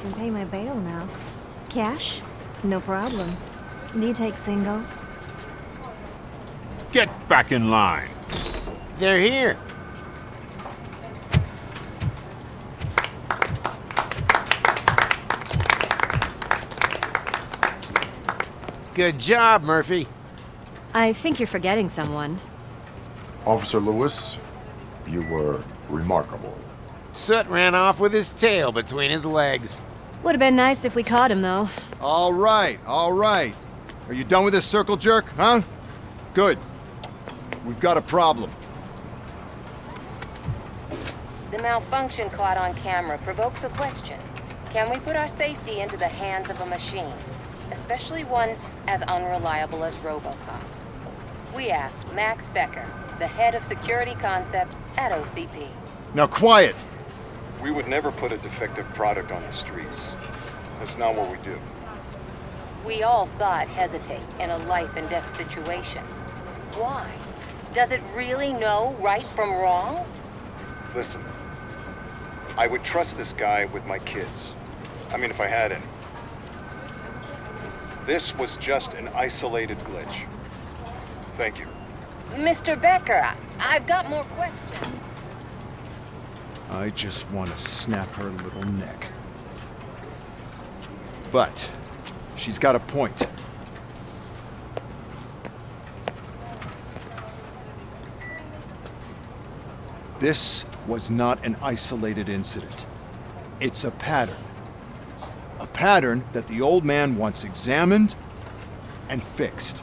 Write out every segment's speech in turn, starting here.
and pay my bail now. Cash? No problem. Do you take singles? Get back in line. They're here. Good job, Murphy. I think you're forgetting someone. Officer Lewis, you were remarkable. Soot ran off with his tail between his legs. Would have been nice if we caught him, though. All right, all right. Are you done with this circle jerk, huh? Good. We've got a problem. The malfunction caught on camera provokes a question. Can we put our safety into the hands of a machine? Especially one as unreliable as RoboCop. We asked Max Becker, the head of security concepts at OCP. Now quiet! We would never put a defective product on the streets. That's not what we do. We all saw it hesitate in a life and death situation. Why? Does it really know right from wrong? Listen, I would trust this guy with my kids. I mean, if I had any. This was just an isolated glitch. Thank you. Mr. Becker, I've got more questions. I just want to snap her little neck. But she's got a point. This was not an isolated incident. It's a pattern. A pattern that the old man wants examined and fixed.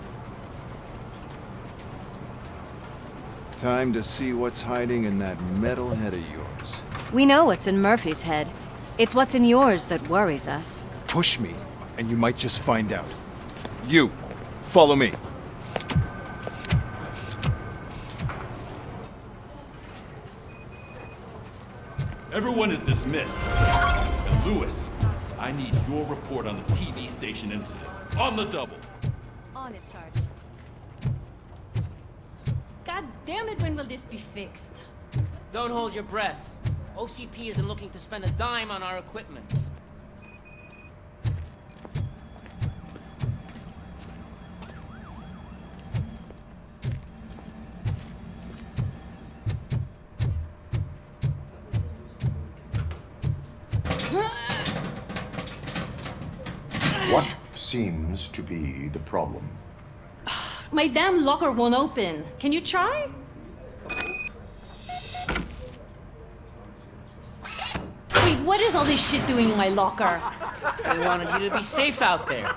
Time to see what's hiding in that metal head of yours. We know what's in Murphy's head. It's what's in yours that worries us. Push me, and you might just find out. You, follow me. Everyone is dismissed. And Lewis, I need your report on the TV station incident. On the double. On it, Sarge. God damn it, when will this be fixed? Don't hold your breath. OCP isn't looking to spend a dime on our equipment. What seems to be the problem? My damn locker won't open. Can you try? Wait, what is all this shit doing in my locker? They wanted you to be safe out there.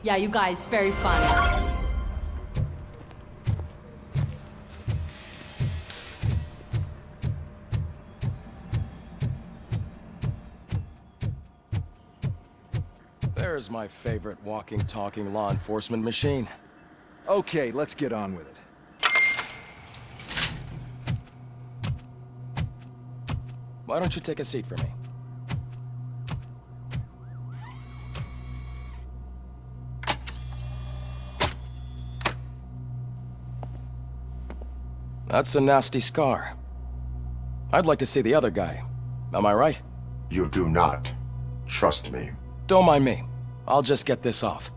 Yeah, you guys, very funny. There's my favorite walking, talking law enforcement machine. Okay, let's get on with it. Why don't you take a seat for me? That's a nasty scar. I'd like to see the other guy. Am I right? You do not. Trust me. Don't mind me. I'll just get this off.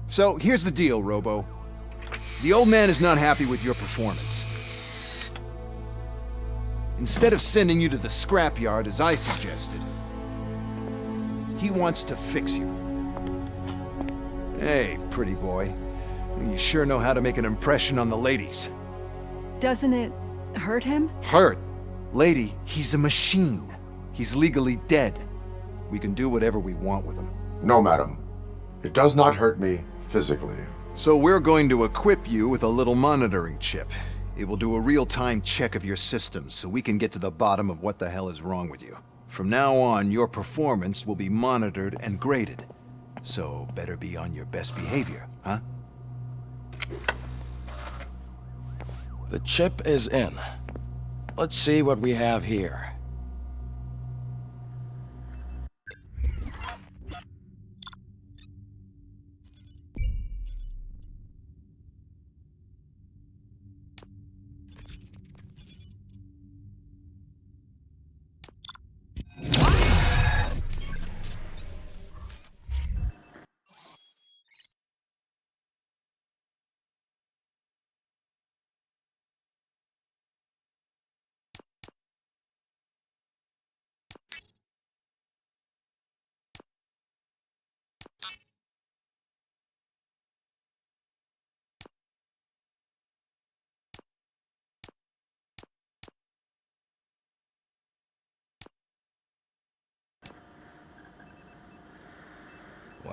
So, here's the deal, Robo. The old man is not happy with your performance. Instead of sending you to the scrapyard as I suggested, he wants to fix you. Hey, pretty boy. You sure know how to make an impression on the ladies. Doesn't it hurt him? Hurt? Lady, he's a machine. He's legally dead. We can do whatever we want with him. No, madam. It does not hurt me physically. So we're going to equip you with a little monitoring chip. It will do a real-time check of your systems so we can get to the bottom of what the hell is wrong with you. From now on, your performance will be monitored and graded. So better be on your best behavior, huh? The chip is in. Let's see what we have here.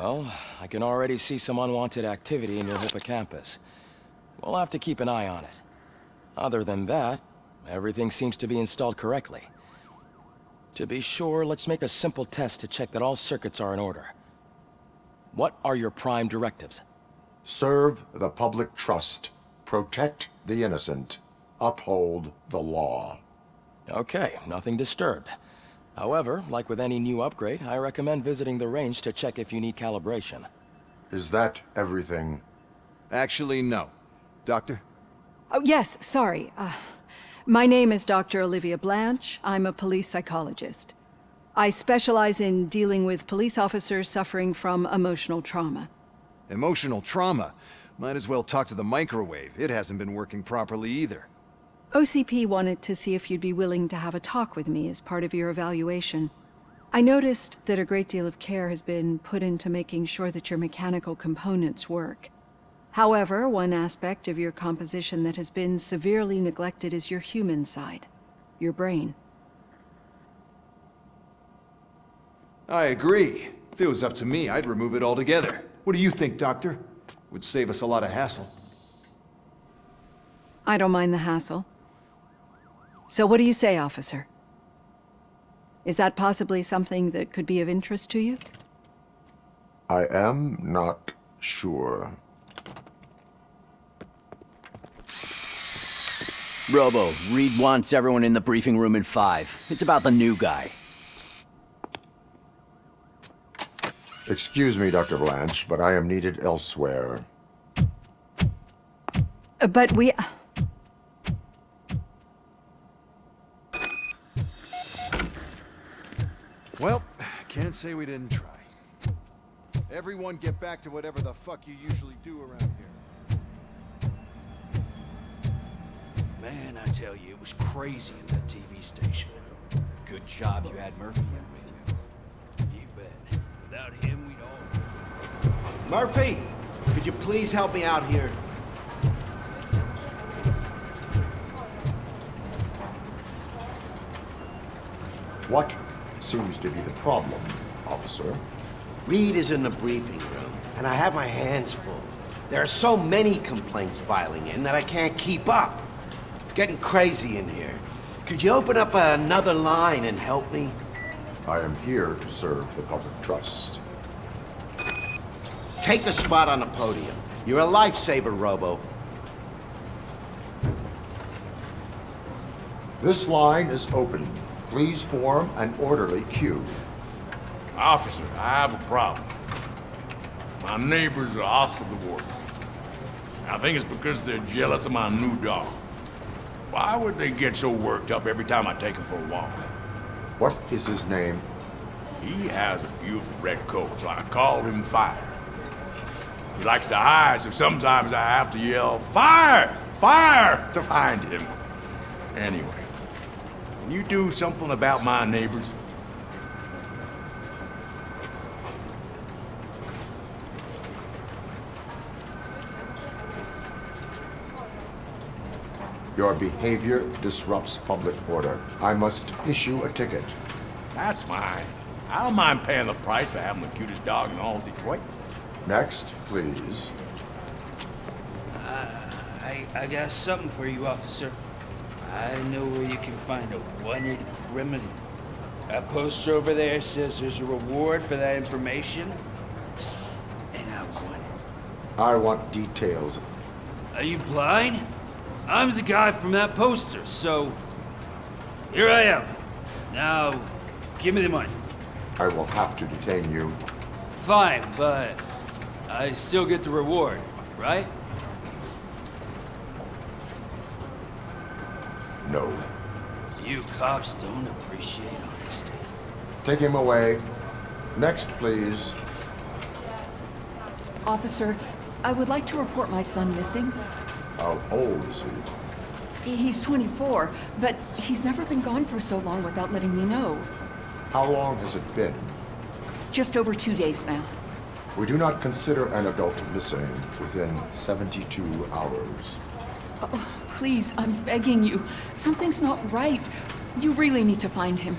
Well, I can already see some unwanted activity in your hippocampus. We'll have to keep an eye on it. Other than that, everything seems to be installed correctly. To be sure, let's make a simple test to check that all circuits are in order. What are your prime directives? Serve the public trust. Protect the innocent. Uphold the law. Okay, nothing disturbed. However, like with any new upgrade, I recommend visiting the range to check if you need calibration. Is that everything? Actually, no. Doctor? Oh, yes, sorry. My name is Dr. Olivia Blanche. I'm a police psychologist. I specialize in dealing with police officers suffering from emotional trauma. Emotional trauma? Might as well talk to the microwave. It hasn't been working properly either. OCP wanted to see if you'd be willing to have a talk with me as part of your evaluation. I noticed that a great deal of care has been put into making sure that your mechanical components work. However, one aspect of your composition that has been severely neglected is your human side, your brain. I agree. If it was up to me, I'd remove it altogether. What do you think, Doctor? Would save us a lot of hassle. I don't mind the hassle. So what do you say, officer? Is that possibly something that could be of interest to you? I am not sure. Robo, Reed wants everyone in the briefing room in 5. It's about the new guy. Excuse me, Dr. Blanche, but I am needed elsewhere. But we... Well, can't say we didn't try. Everyone get back to whatever the fuck you usually do around here. Man, I tell you, it was crazy in that TV station. Good job you had Murphy in with you. You bet. Without him, we'd all... Murphy! Could you please help me out here? What seems to be the problem, officer? Reed is in the briefing room, and I have my hands full. There are so many complaints filing in that I can't keep up. It's getting crazy in here. Could you open up another line and help me? I am here to serve the public trust. Take the spot on the podium. You're a lifesaver, Robo. This line is open. Please form an orderly queue. Officer, I have a problem. My neighbors are hostile towards me. I think it's because they're jealous of my new dog. Why would they get so worked up every time I take him for a walk? What is his name? He has a beautiful red coat, so I called him Fire. He likes to hide, so sometimes I have to yell, "Fire! Fire!" to find him. Anyway, can you do something about my neighbors? Your behavior disrupts public order. I must issue a ticket. That's fine. I don't mind paying the price for having the cutest dog in all of Detroit. Next, please. I got something for you, officer. I know where you can find a wanted criminal. That poster over there says there's a reward for that information, and I want it. I want details. Are you blind? I'm the guy from that poster, so here I am. Now, give me the money. I will have to detain you. Fine, but I still get the reward, right? No. You cops don't appreciate honesty. Take him away. Next, please. Officer, I would like to report my son missing. How old is he? He's 24, but he's never been gone for so long without letting me know. How long has it been? Just over 2 days now. We do not consider an adult missing within 72 hours. Oh, please, I'm begging you. Something's not right. You really need to find him.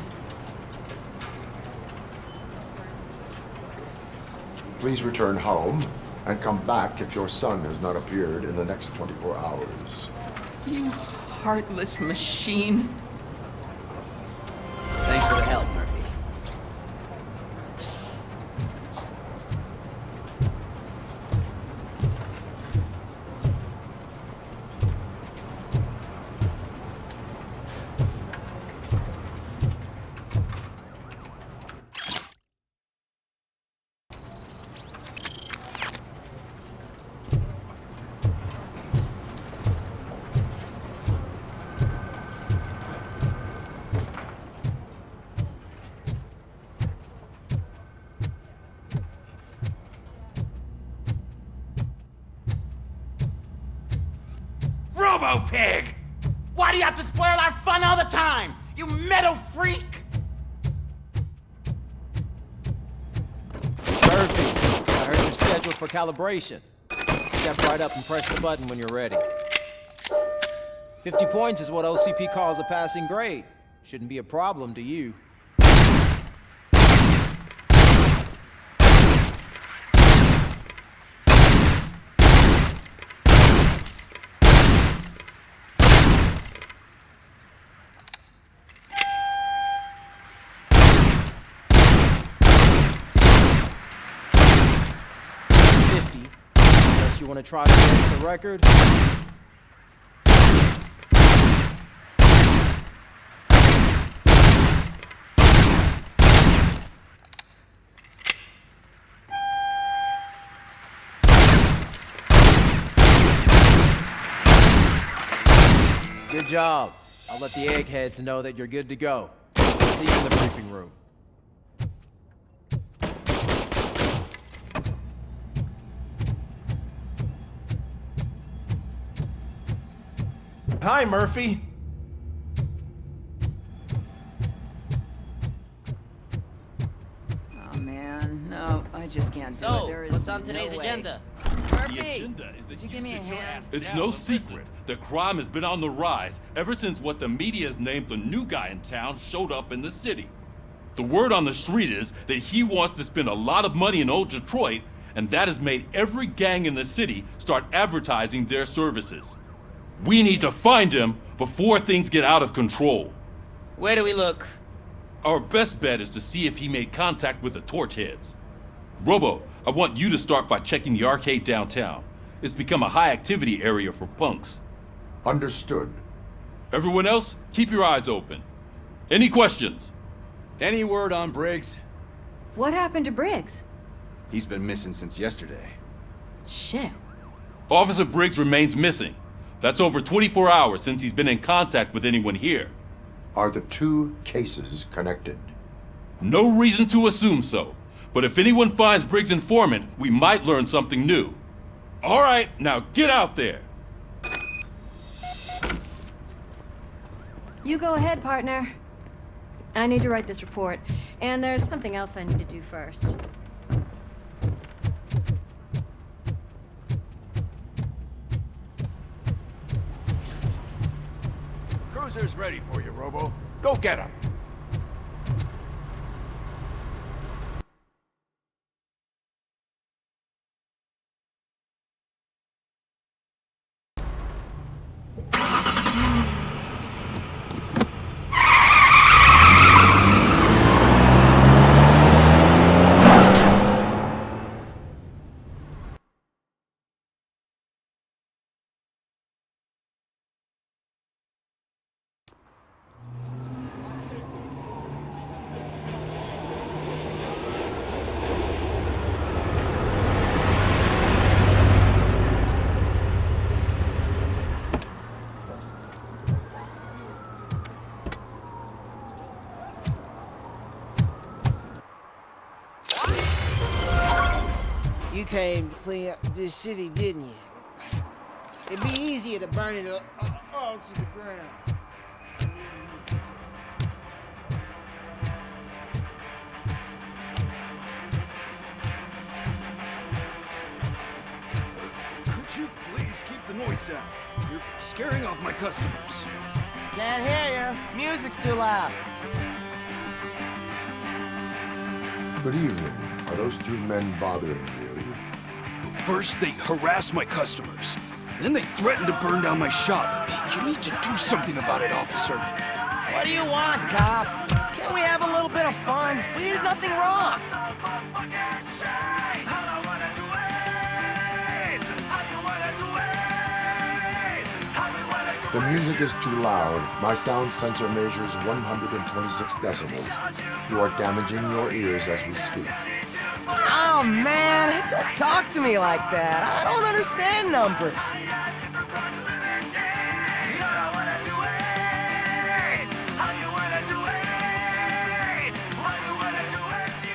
Please return home and come back if your son has not appeared in the next 24 hours. You heartless machine. Thanks for the help, Murphy. Robo-Pig! Why do you have to spoil our fun all the time? You metal freak! Murphy, I heard you're scheduled for calibration. Step right up and press the button when you're ready. 50 points is what OCP calls a passing grade. Shouldn't be a problem to you. You want to try to break the record? Good job. I'll let the eggheads know that you're good to go. See you in the briefing room. Hi, Murphy. Oh man, no, I just can't do it. There is what's on today's no way. agenda? Murphy, The agenda is that would you give me a hand? It's no secret that crime has been on the rise ever since what the media has named the new guy in town showed up in the city. The word on the street is that he wants to spend a lot of money in old Detroit, and that has made every gang in the city start advertising their services. We need to find him before things get out of control. Where do we look? Our best bet is to see if he made contact with the torch heads. Robo, I want you to start by checking the arcade downtown. It's become a high-activity area for punks. Understood. Everyone else, keep your eyes open. Any questions? Any word on Briggs? What happened to Briggs? He's been missing since yesterday. Shit. Officer Briggs remains missing. That's over 24 hours since he's been in contact with anyone here. Are the two cases connected? No reason to assume so. But if anyone finds Briggs' informant, we might learn something new. All right, now get out there. You go ahead, partner. I need to write this report, and there's something else I need to do first. Cruiser's ready for you, Robo. Go get him. You came to clean up this city, didn't you? It'd be easier to burn it all to the ground. Could you please keep the noise down? You're scaring off my customers. Can't hear you. Music's too loud. Good evening. Are those two men bothering you? First, they harass my customers. Then they threaten to burn down my shop. You need to do something about it, officer. What do you want, cop? Can't we have a little bit of fun? We did nothing wrong. The music is too loud. My sound sensor measures 126 decibels. You are damaging your ears as we speak. Oh, man, don't talk to me like that. I don't understand numbers.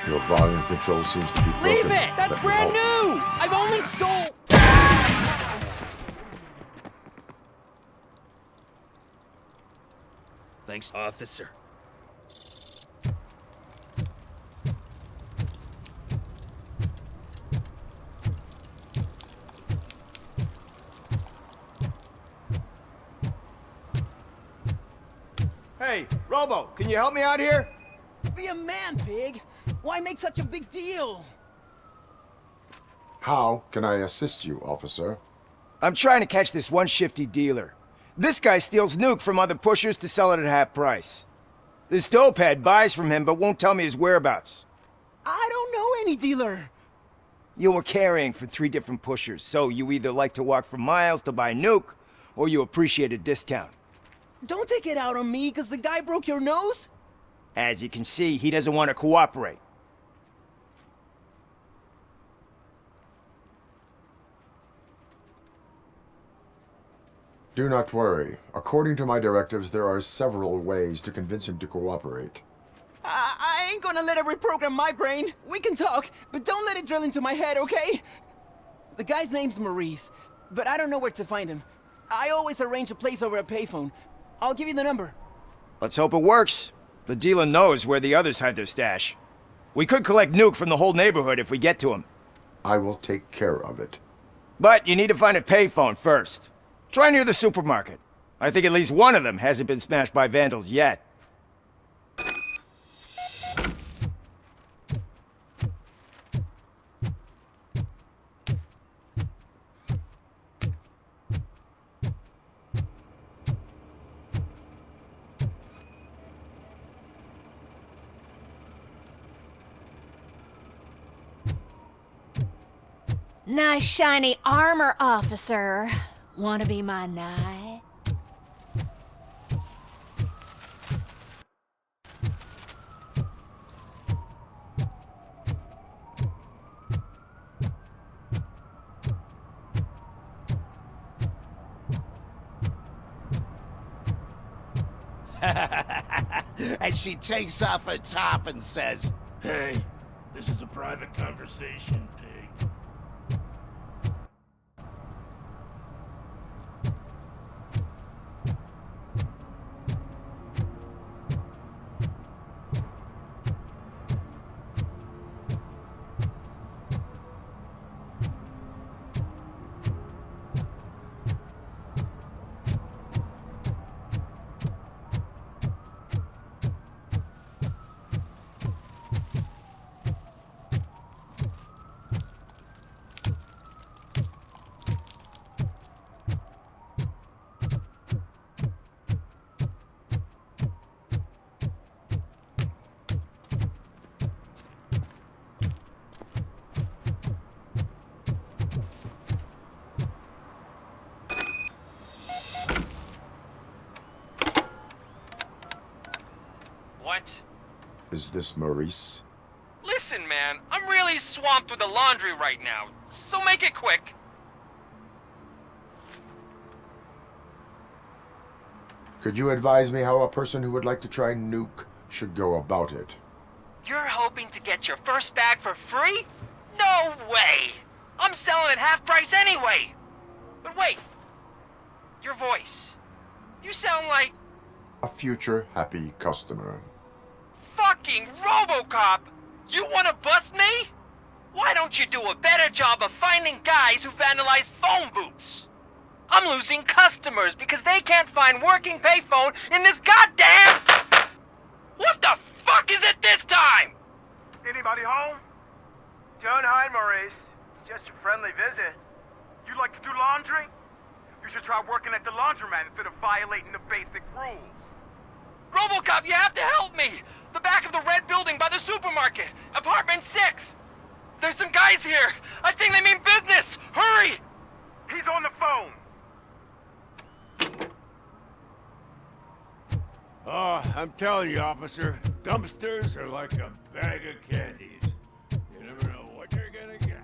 Your volume control seems to be broken. Leave it! That's brand new! I've only stole... Thanks, officer. Hey, Robo, can you help me out here? Be a man, pig. Why make such a big deal? How can I assist you, officer? I'm trying to catch this one shifty dealer. This guy steals nuke from other pushers to sell it at half price. This dopehead buys from him but won't tell me his whereabouts. I don't know any dealer. You were carrying for 3 different pushers, so you either like to walk for miles to buy nuke, or you appreciate a discount. Don't take it out on me, because the guy broke your nose? As you can see, he doesn't want to cooperate. Do not worry. According to my directives, there are several ways to convince him to cooperate. I ain't gonna let it reprogram my brain. We can talk, but don't let it drill into my head, okay? The guy's name's Maurice, but I don't know where to find him. I always arrange a place over a payphone. I'll give you the number. Let's hope it works. The dealer knows where the others hide their stash. We could collect nuke from the whole neighborhood if we get to him. I will take care of it. But you need to find a payphone first. Try near the supermarket. I think at least one of them hasn't been smashed by vandals yet. Nice shiny armor, officer. Wanna be my knight? And she takes off her top and says, Hey, this is a private conversation, pig. What? Is this Maurice? Listen, man, I'm really swamped with the laundry right now, so make it quick. Could you advise me how a person who would like to try nuke should go about it? You're hoping to get your first bag for free? No way! I'm selling at half price anyway! But wait, your voice. You sound like... A future happy customer. Fucking RoboCop! You wanna bust me? Why don't you do a better job of finding guys who vandalize phone booths? I'm losing customers because they can't find working payphone in this goddamn... What the fuck is it this time? Anybody home? Don't hide, Maurice. It's just a friendly visit. You like to do laundry? You should try working at the laundromat instead of violating the basic rules. RoboCop, you have to help me! The back of the red building by the supermarket. Apartment 6. There's some guys here. I think they mean business. Hurry! He's on the phone. Oh, I'm telling you, officer, dumpsters are like a bag of candies. You never know what you're gonna get.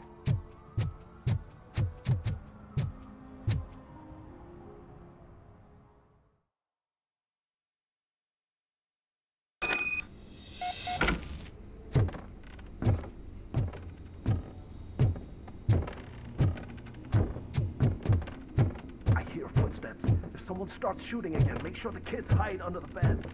I hear footsteps. If someone starts shooting again, make sure the kids hide under the bed.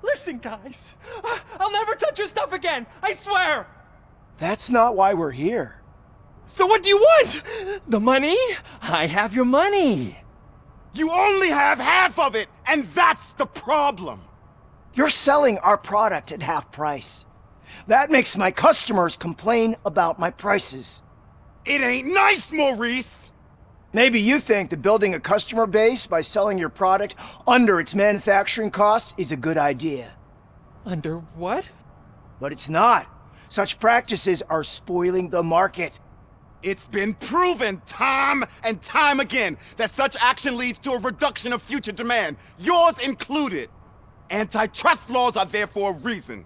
Listen, guys. I'll never touch your stuff again. I swear. That's not why we're here. So what do you want? The money? I have your money. You only have half of it, and that's the problem. You're selling our product at half price. That makes my customers complain about my prices. It ain't nice, Maurice! Maybe you think that building a customer base by selling your product under its manufacturing costs is a good idea. Under what? But it's not. Such practices are spoiling the market. It's been proven time and time again that such action leads to a reduction of future demand, yours included. Antitrust laws are there for a reason.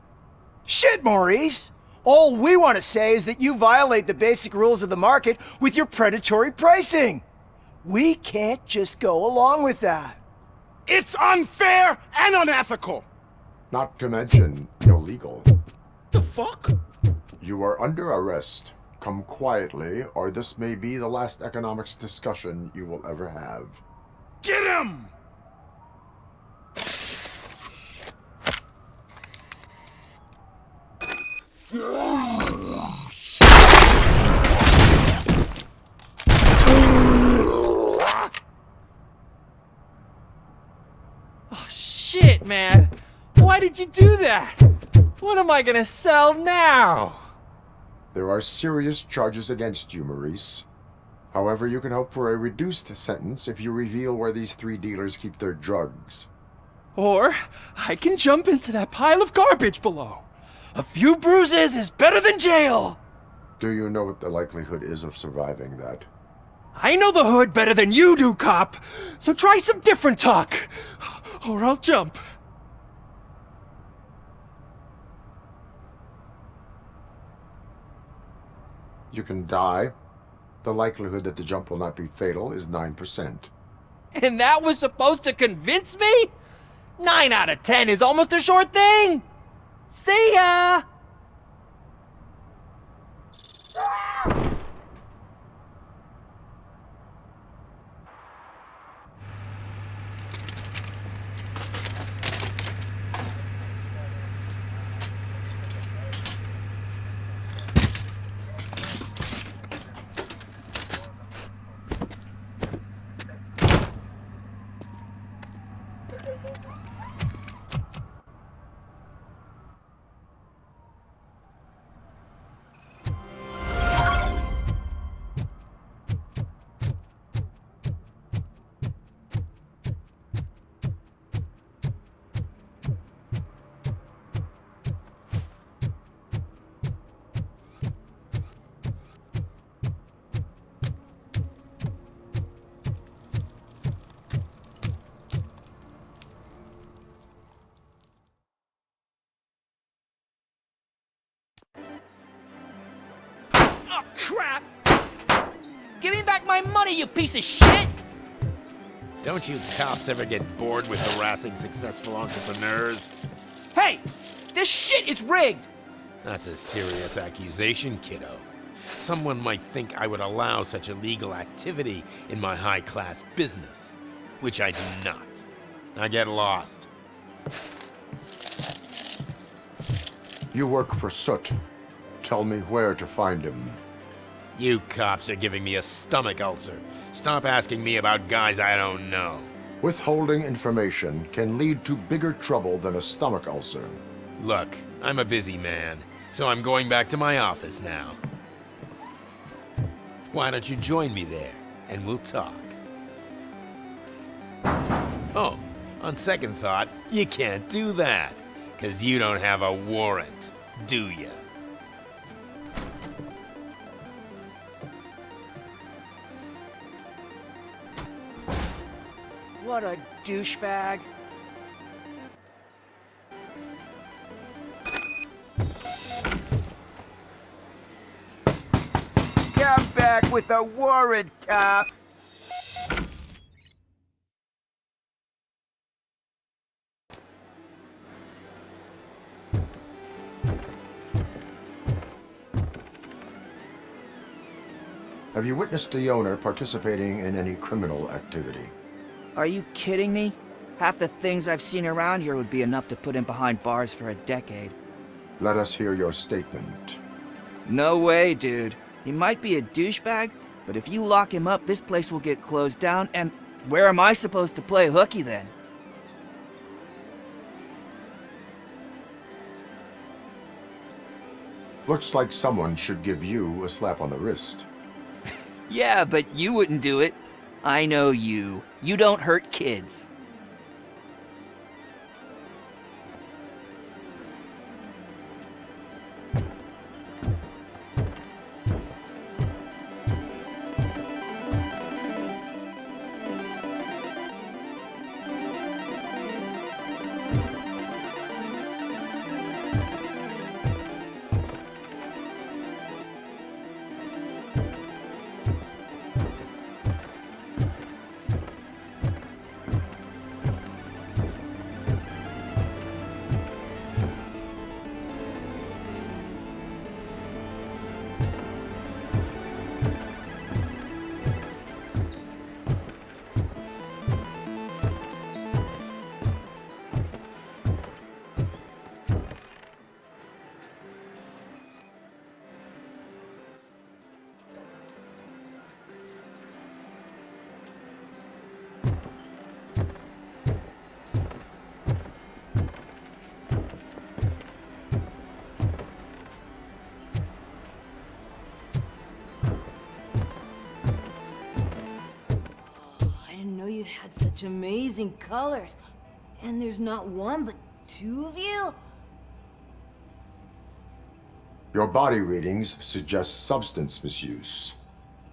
Shit, Maurice! All we want to say is that you violate the basic rules of the market with your predatory pricing. We can't just go along with that. It's unfair and unethical! Not to mention illegal. The fuck? You are under arrest. Come quietly, or this may be the last economics discussion you will ever have. Get him! Oh, shit, man. Why did you do that? What am I gonna sell now? There are serious charges against you, Maurice. However, you can hope for a reduced sentence if you reveal where these 3 dealers keep their drugs. Or I can jump into that pile of garbage below. A few bruises is better than jail. Do you know what the likelihood is of surviving that? I know the hood better than you do, cop. So try some different talk, or I'll jump. You can die. The likelihood that the jump will not be fatal is 9%. And that was supposed to convince me? 9 out of 10 is almost a sure thing. See ya! Oh, crap! Give me back my money, you piece of shit! Don't you cops ever get bored with harassing successful entrepreneurs? Hey! This shit is rigged! That's a serious accusation, kiddo. Someone might think I would allow such illegal activity in my high-class business, which I do not. I get lost. You work for Soot. Tell me where to find him. You cops are giving me a stomach ulcer. Stop asking me about guys I don't know. Withholding information can lead to bigger trouble than a stomach ulcer. Look, I'm a busy man, so I'm going back to my office now. Why don't you join me there, and we'll talk. Oh, on second thought, you can't do that, 'cause you don't have a warrant, do you? What a douchebag. Come back with a warrant, cop! Have you witnessed the owner participating in any criminal activity? Are you kidding me? Half the things I've seen around here would be enough to put him behind bars for a decade. Let us hear your statement. No way, dude. He might be a douchebag, but if you lock him up, this place will get closed down, and where am I supposed to play hooky then? Looks like someone should give you a slap on the wrist. Yeah, but you wouldn't do it. I know you. You don't hurt kids. You had such amazing colors. And there's not one, but two of you? Your body readings suggest substance misuse.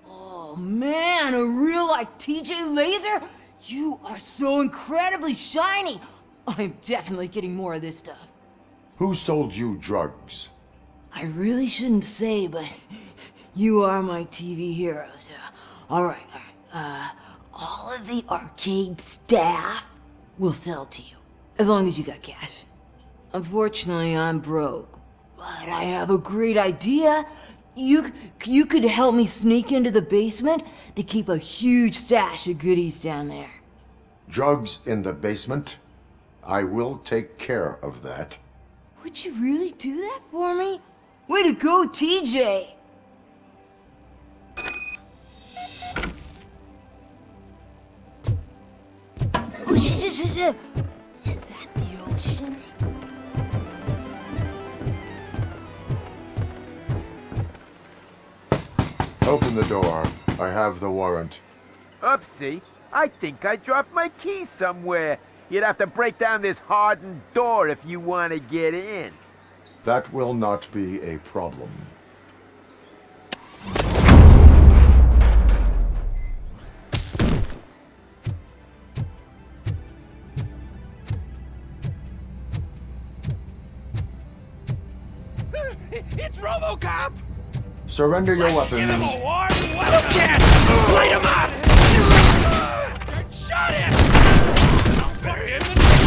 Oh man, a real like TJ laser? You are so incredibly shiny. I'm definitely getting more of this stuff. Who sold you drugs? I really shouldn't say, but you are my TV heroes. All right. All of the arcade staff will sell to you, as long as you got cash. Unfortunately, I'm broke, but I have a great idea. You could help me sneak into the basement. They keep a huge stash of goodies down there. Drugs in the basement? I will take care of that. Would you really do that for me? Way to go, TJ! Is that the ocean? Open the door. I have the warrant. Oopsie, I think I dropped my keys somewhere. You'd have to break down this hardened door if you want to get in. That will not be a problem. It's RoboCop! Surrender your weapons. You can't! Light him up! Shut him! Bury him in the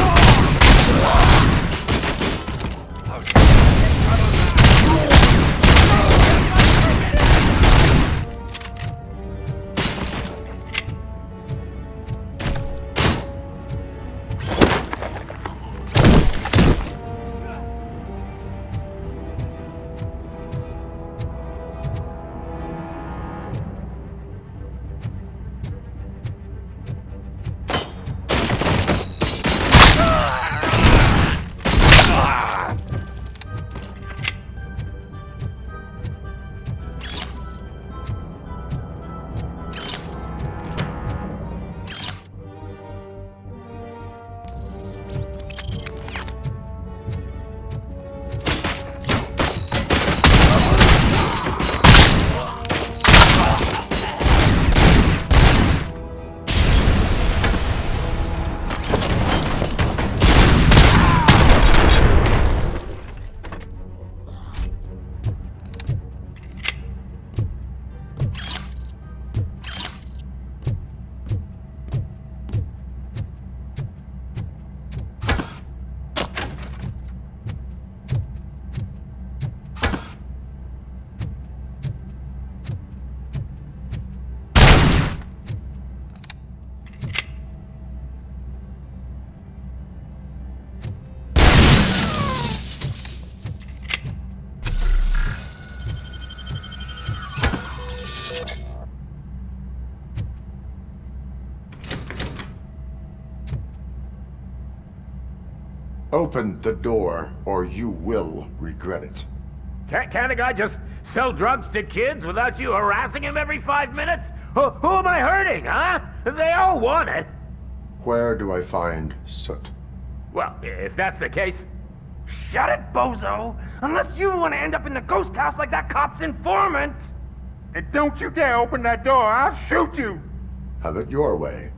Open the door, or you will regret it. Can't a guy just sell drugs to kids without you harassing him every 5 minutes? Who am I hurting, huh? They all want it. Where do I find Soot? Well, if that's the case, shut it, bozo! Unless you want to end up in the ghost house like that cop's informant! And don't you dare open that door, I'll shoot you! Have it your way.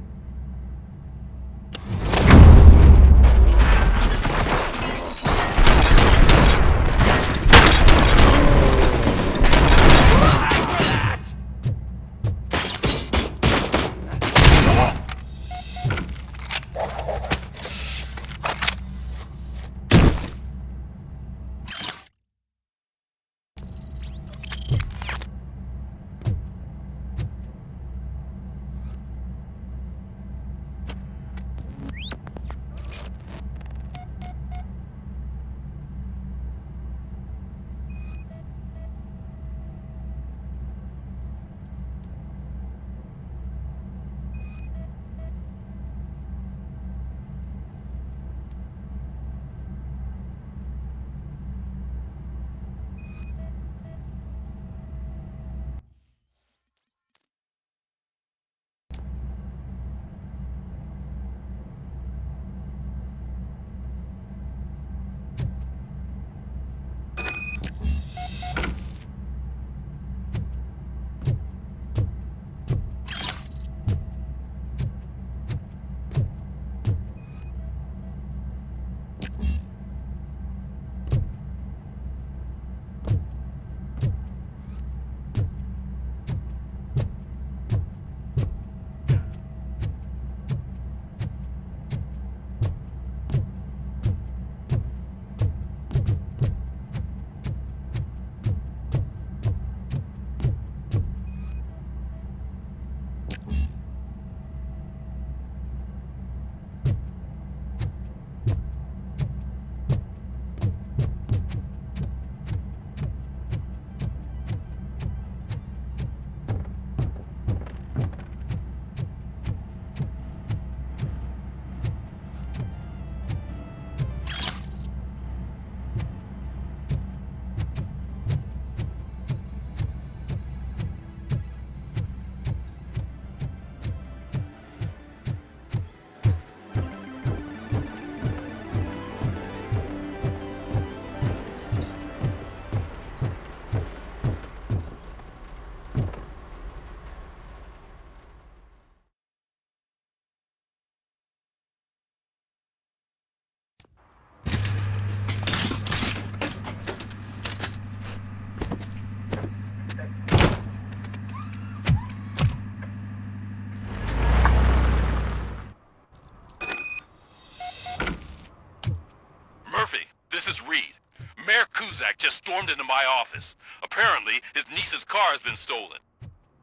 Kuzak just stormed into my office. Apparently, his niece's car has been stolen.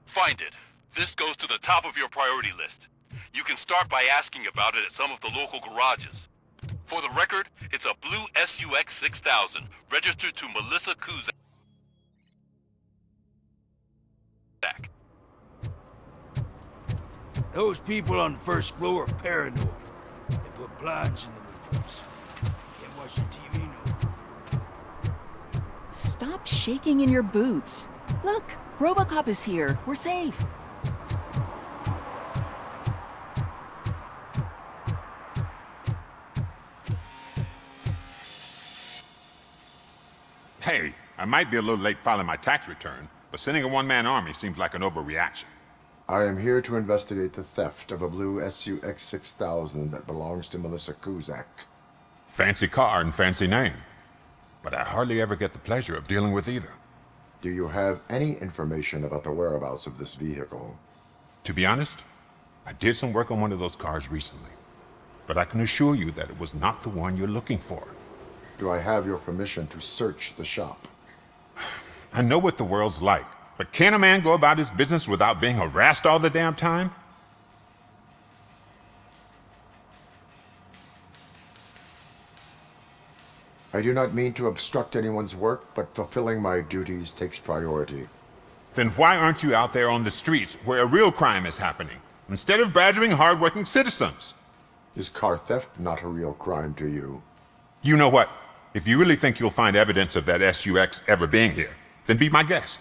Find it. This goes to the top of your priority list. You can start by asking about it at some of the local garages. For the record, it's a blue SUX 6000, registered to Melissa Kuzak. Those people on the first floor are paranoid. They put blinds in the windows. Can't watch the TV no more. Stop shaking in your boots. Look, RoboCop is here. We're safe. Hey, I might be a little late filing my tax return, but sending a one-man army seems like an overreaction. I am here to investigate the theft of a blue SUX 6000 that belongs to Melissa Kuzak. Fancy car and fancy name, but I hardly ever get the pleasure of dealing with either. Do you have any information about the whereabouts of this vehicle? To be honest, I did some work on one of those cars recently, but I can assure you that it was not the one you're looking for. Do I have your permission to search the shop? I know what the world's like, but can a man go about his business without being harassed all the damn time? I do not mean to obstruct anyone's work, but fulfilling my duties takes priority. Then why aren't you out there on the streets where a real crime is happening, instead of badgering hard-working citizens? Is car theft not a real crime to you? You know what? If you really think you'll find evidence of that SUX ever being here, then be my guest.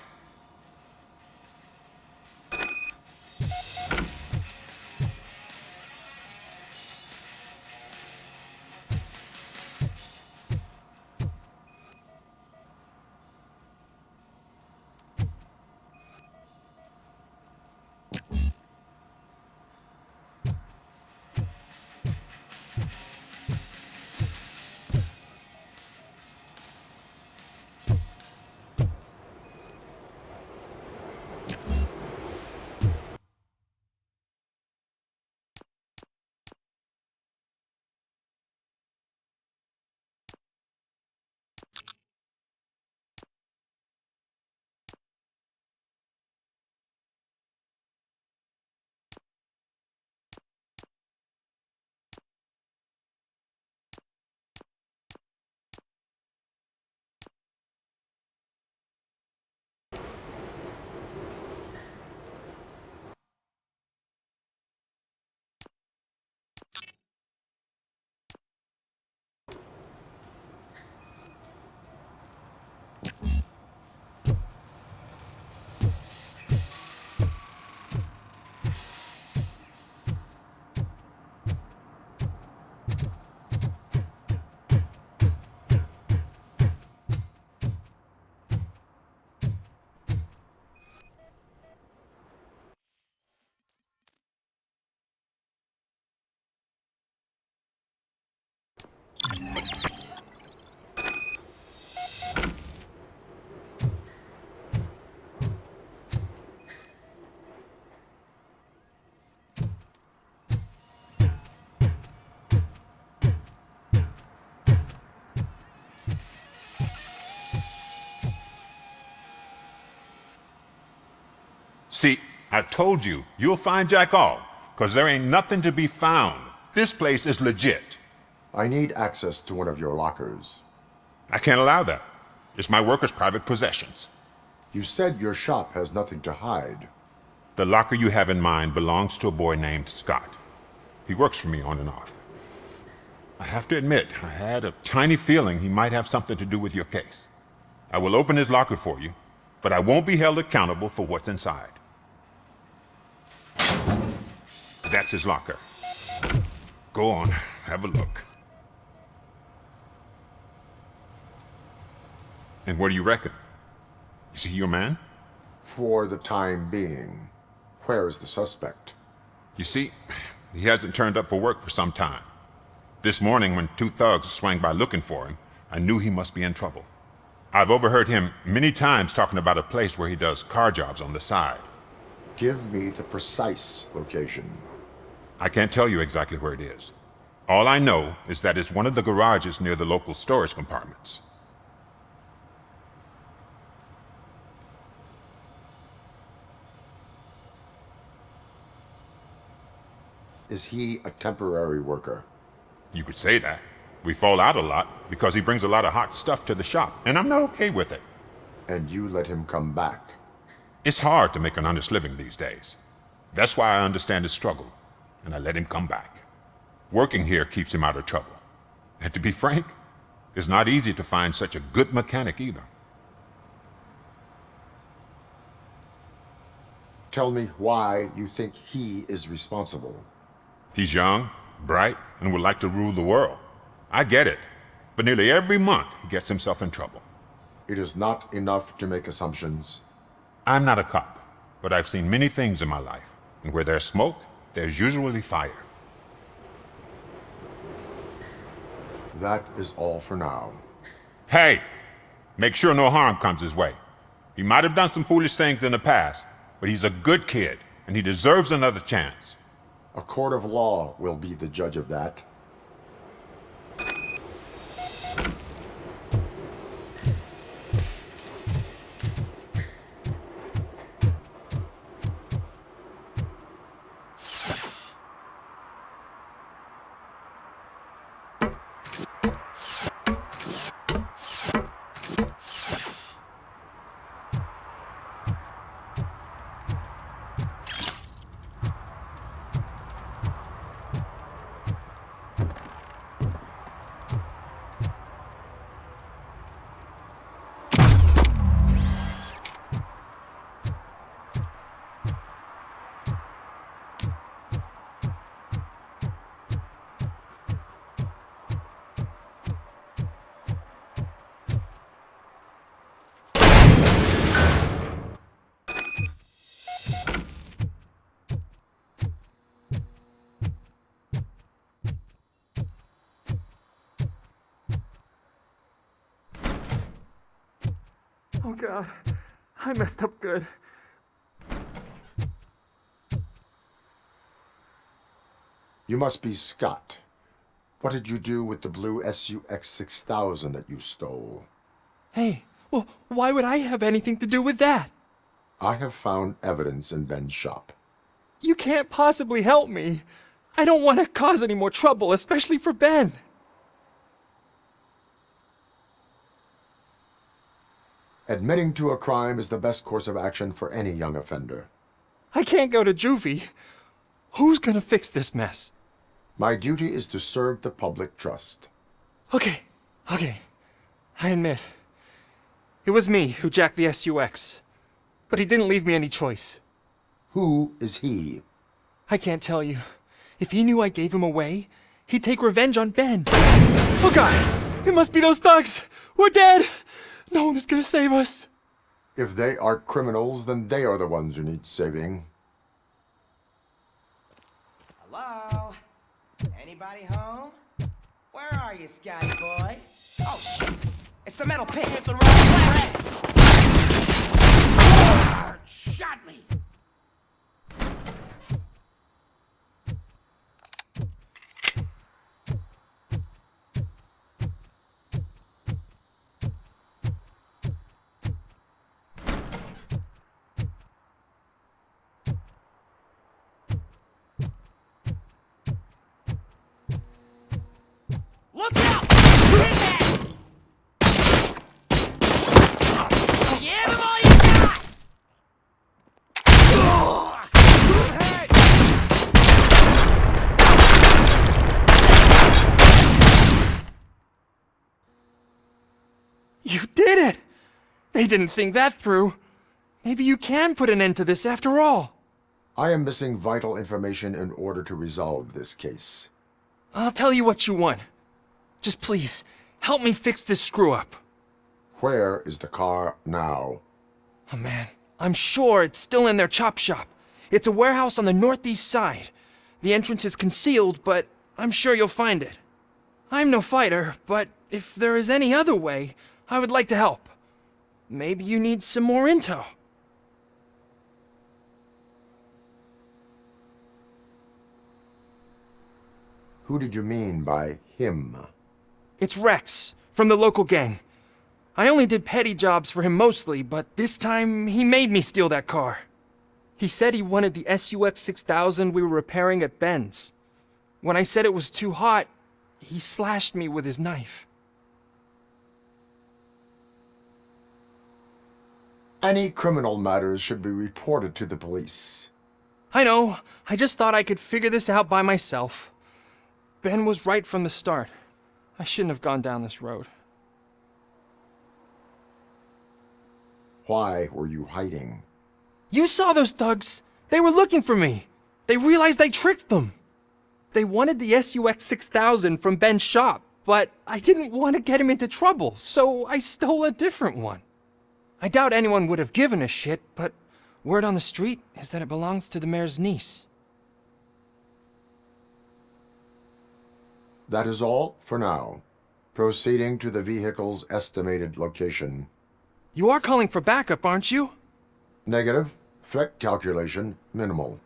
See, I told you, you'll find Jack all, because there ain't nothing to be found. This place is legit. I need access to one of your lockers. I can't allow that. It's my workers' private possessions. You said your shop has nothing to hide. The locker you have in mind belongs to a boy named Scott. He works for me on and off. I have to admit, I had a tiny feeling he might have something to do with your case. I will open his locker for you, but I won't be held accountable for what's inside. That's his locker. Go on, have a look. And what do you reckon? Is he your man? For the time being. Where is the suspect? You see, he hasn't turned up for work for some time. This morning, when two thugs swang by looking for him, I knew he must be in trouble. I've overheard him many times talking about a place where he does car jobs on the side. Give me the precise location. I can't tell you exactly where it is. All I know is that it's one of the garages near the local storage compartments. is he a temporary worker? You could say that. We fall out a lot because he brings a lot of hot stuff to the shop, and I'm not okay with it. And you let him come back? It's hard to make an honest living these days. That's why I understand his struggle, and I let him come back. Working here keeps him out of trouble. And to be frank, it's not easy to find such a good mechanic either. Tell me why you think he is responsible. He's young, bright, and would like to rule the world. I get it, but nearly every month he gets himself in trouble. It is not enough to make assumptions. I'm not a cop, but I've seen many things in my life, and where there's smoke, there's usually fire. That is all for now. Hey! Make sure no harm comes his way. He might have done some foolish things in the past, but he's a good kid, and he deserves another chance. A court of law will be the judge of that. Oh God, I messed up good. You must be Scott. What did you do with the blue SUX 6000 that you stole? Hey, well, why would I have anything to do with that? I have found evidence in Ben's shop. You can't possibly help me. I don't want to cause any more trouble, especially for Ben. Admitting to a crime is the best course of action for any young offender. I can't go to juvie. Who's gonna fix this mess? My duty is to serve the public trust. Okay. I admit. It was me who jacked the SUX. But he didn't leave me any choice. Who is he? I can't tell you. If he knew I gave him away, he'd take revenge on Ben. Oh God! It must be those thugs! We're dead! No one is gonna save us. If they are criminals, then they are the ones who need saving. Hello? Anybody home? Where are you, Scotty boy? Oh, shit! It's the metal pit with the wrong plastics! Shot me! Look out! Hit that! Give him all you got! You did it! They didn't think that through. Maybe you can put an end to this after all. I am missing vital information in order to resolve this case. I'll tell you what you want. Just please, help me fix this screw-up. Where is the car now? Oh man, I'm sure it's still in their chop shop. It's a warehouse on the northeast side. The entrance is concealed, but I'm sure you'll find it. I'm no fighter, but if there is any other way, I would like to help. Maybe you need some more intel. Who did you mean by him? It's Rex, from the local gang. I only did petty jobs for him mostly, but this time he made me steal that car. He said he wanted the SUX 6000 we were repairing at Ben's. When I said it was too hot, he slashed me with his knife. Any criminal matters should be reported to the police. I know. I just thought I could figure this out by myself. Ben was right from the start. I shouldn't have gone down this road. Why were you hiding? You saw those thugs! They were looking for me! They realized I tricked them! They wanted the SUX 6000 from Ben's shop, but I didn't want to get him into trouble, so I stole a different one. I doubt anyone would have given a shit, but word on the street is that it belongs to the mayor's niece. That is all for now. Proceeding to the vehicle's estimated location. You are calling for backup, aren't you? Negative. Threat calculation minimal.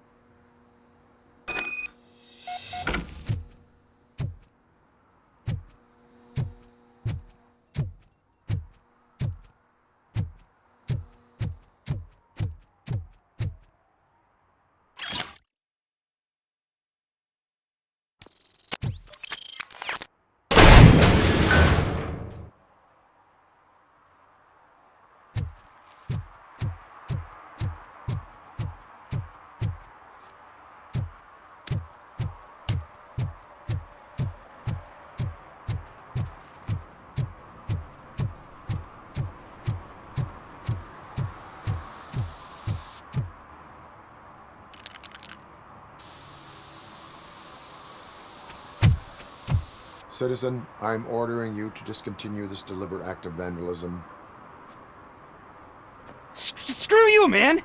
Citizen, I'm ordering you to discontinue this deliberate act of vandalism. Screw you, man!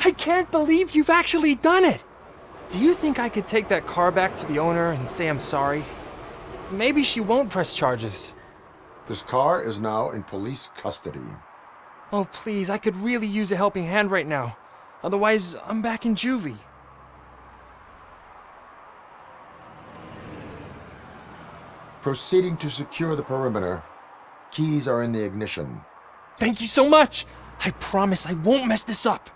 I can't believe you've actually done it! Do you think I could take that car back to the owner and say I'm sorry? Maybe she won't press charges. This car is now in police custody. Oh, please, I could really use a helping hand right now. Otherwise, I'm back in juvie. Proceeding to secure the perimeter. Keys are in the ignition. Thank you so much! I promise I won't mess this up.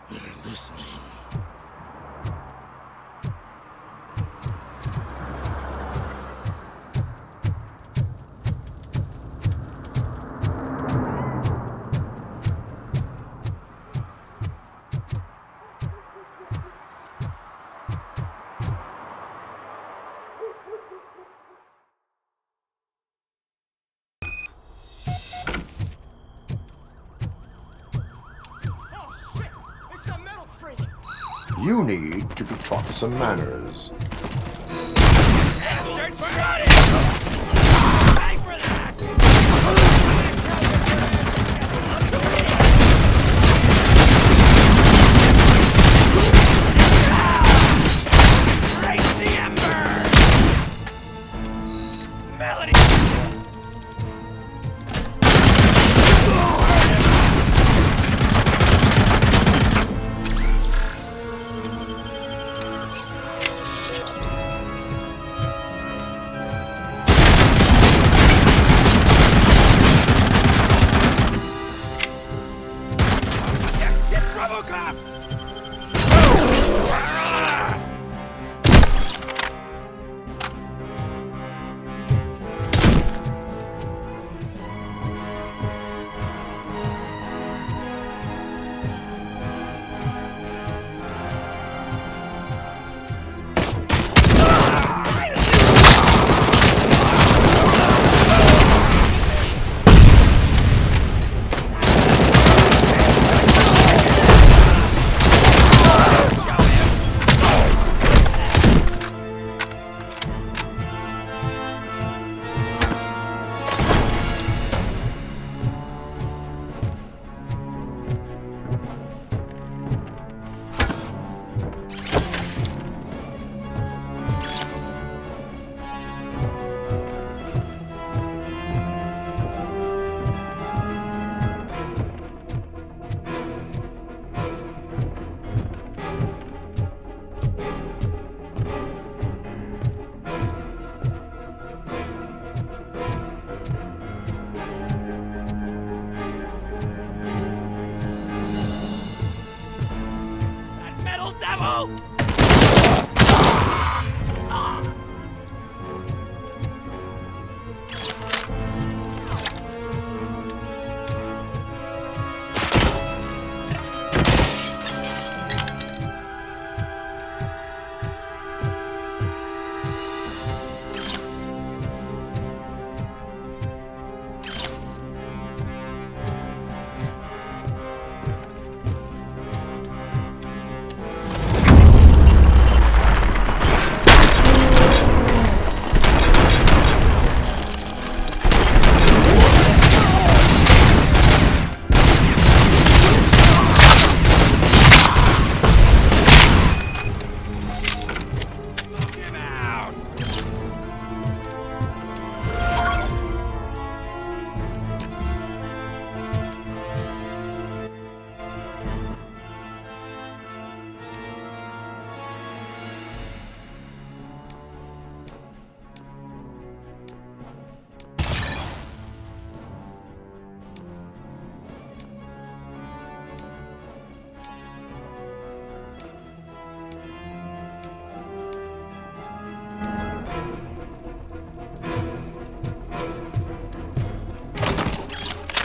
They're listening. You need to be taught some manners. RoboCop!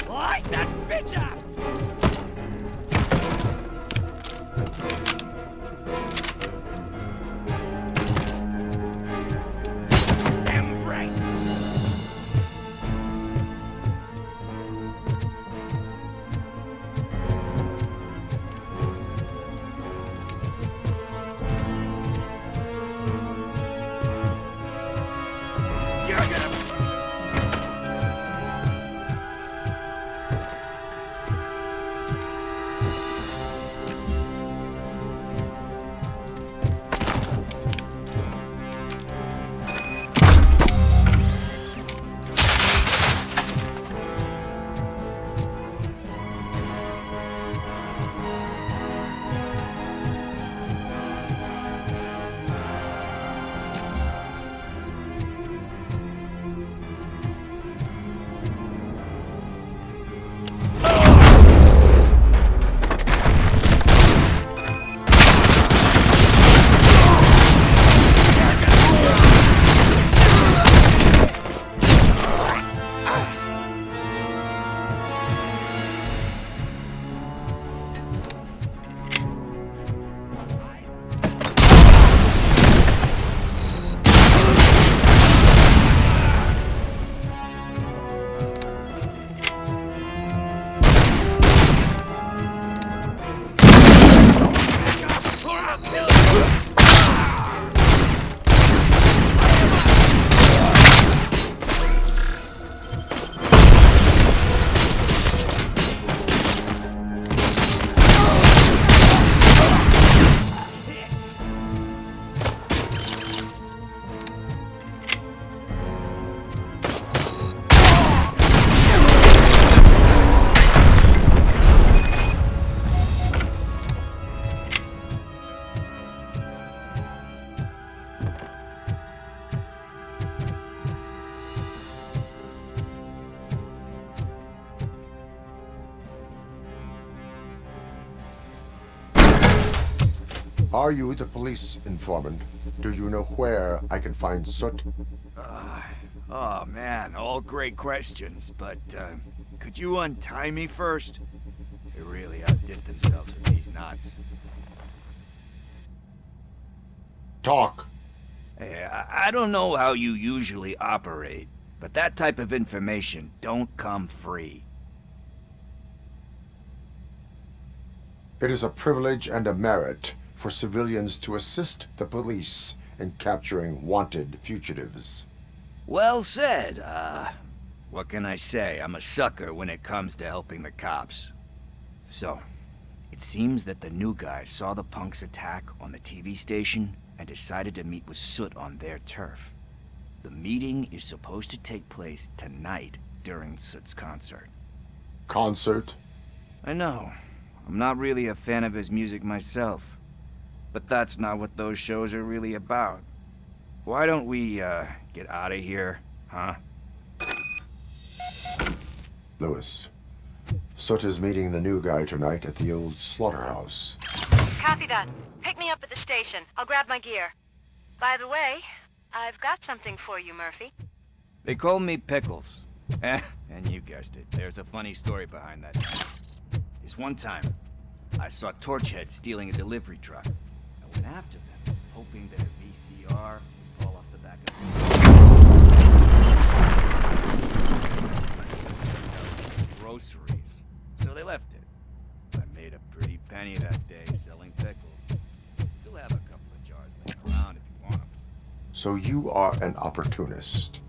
Light that bitch up! Embrace! Are you the police informant? Do you know where I can find Soot? Oh man, all great questions, but could you untie me first? They really outdid themselves with these knots. Talk. Hey, I don't know how you usually operate, but that type of information don't come free. It is a privilege and a merit for civilians to assist the police in capturing wanted fugitives. Well said. What can I say? I'm a sucker when it comes to helping the cops. So, it seems that the new guy saw the punks attack on the TV station and decided to meet with Soot on their turf. The meeting is supposed to take place tonight during Soot's concert. Concert? I know. I'm not really a fan of his music myself. But that's not what those shows are really about. Why don't we, get out of here, huh? Lewis, Soot is meeting the new guy tonight at the old slaughterhouse. Copy that. Pick me up at the station. I'll grab my gear. By the way, I've got something for you, Murphy. They call me Pickles. And you guessed it, there's a funny story behind that. This one time, I saw Torchhead stealing a delivery truck. I went after them, hoping that a VCR would fall off the back of the groceries. So they left it. I made a pretty penny that day selling pickles. Still have a couple of jars laying around if you want them. So you are an opportunist.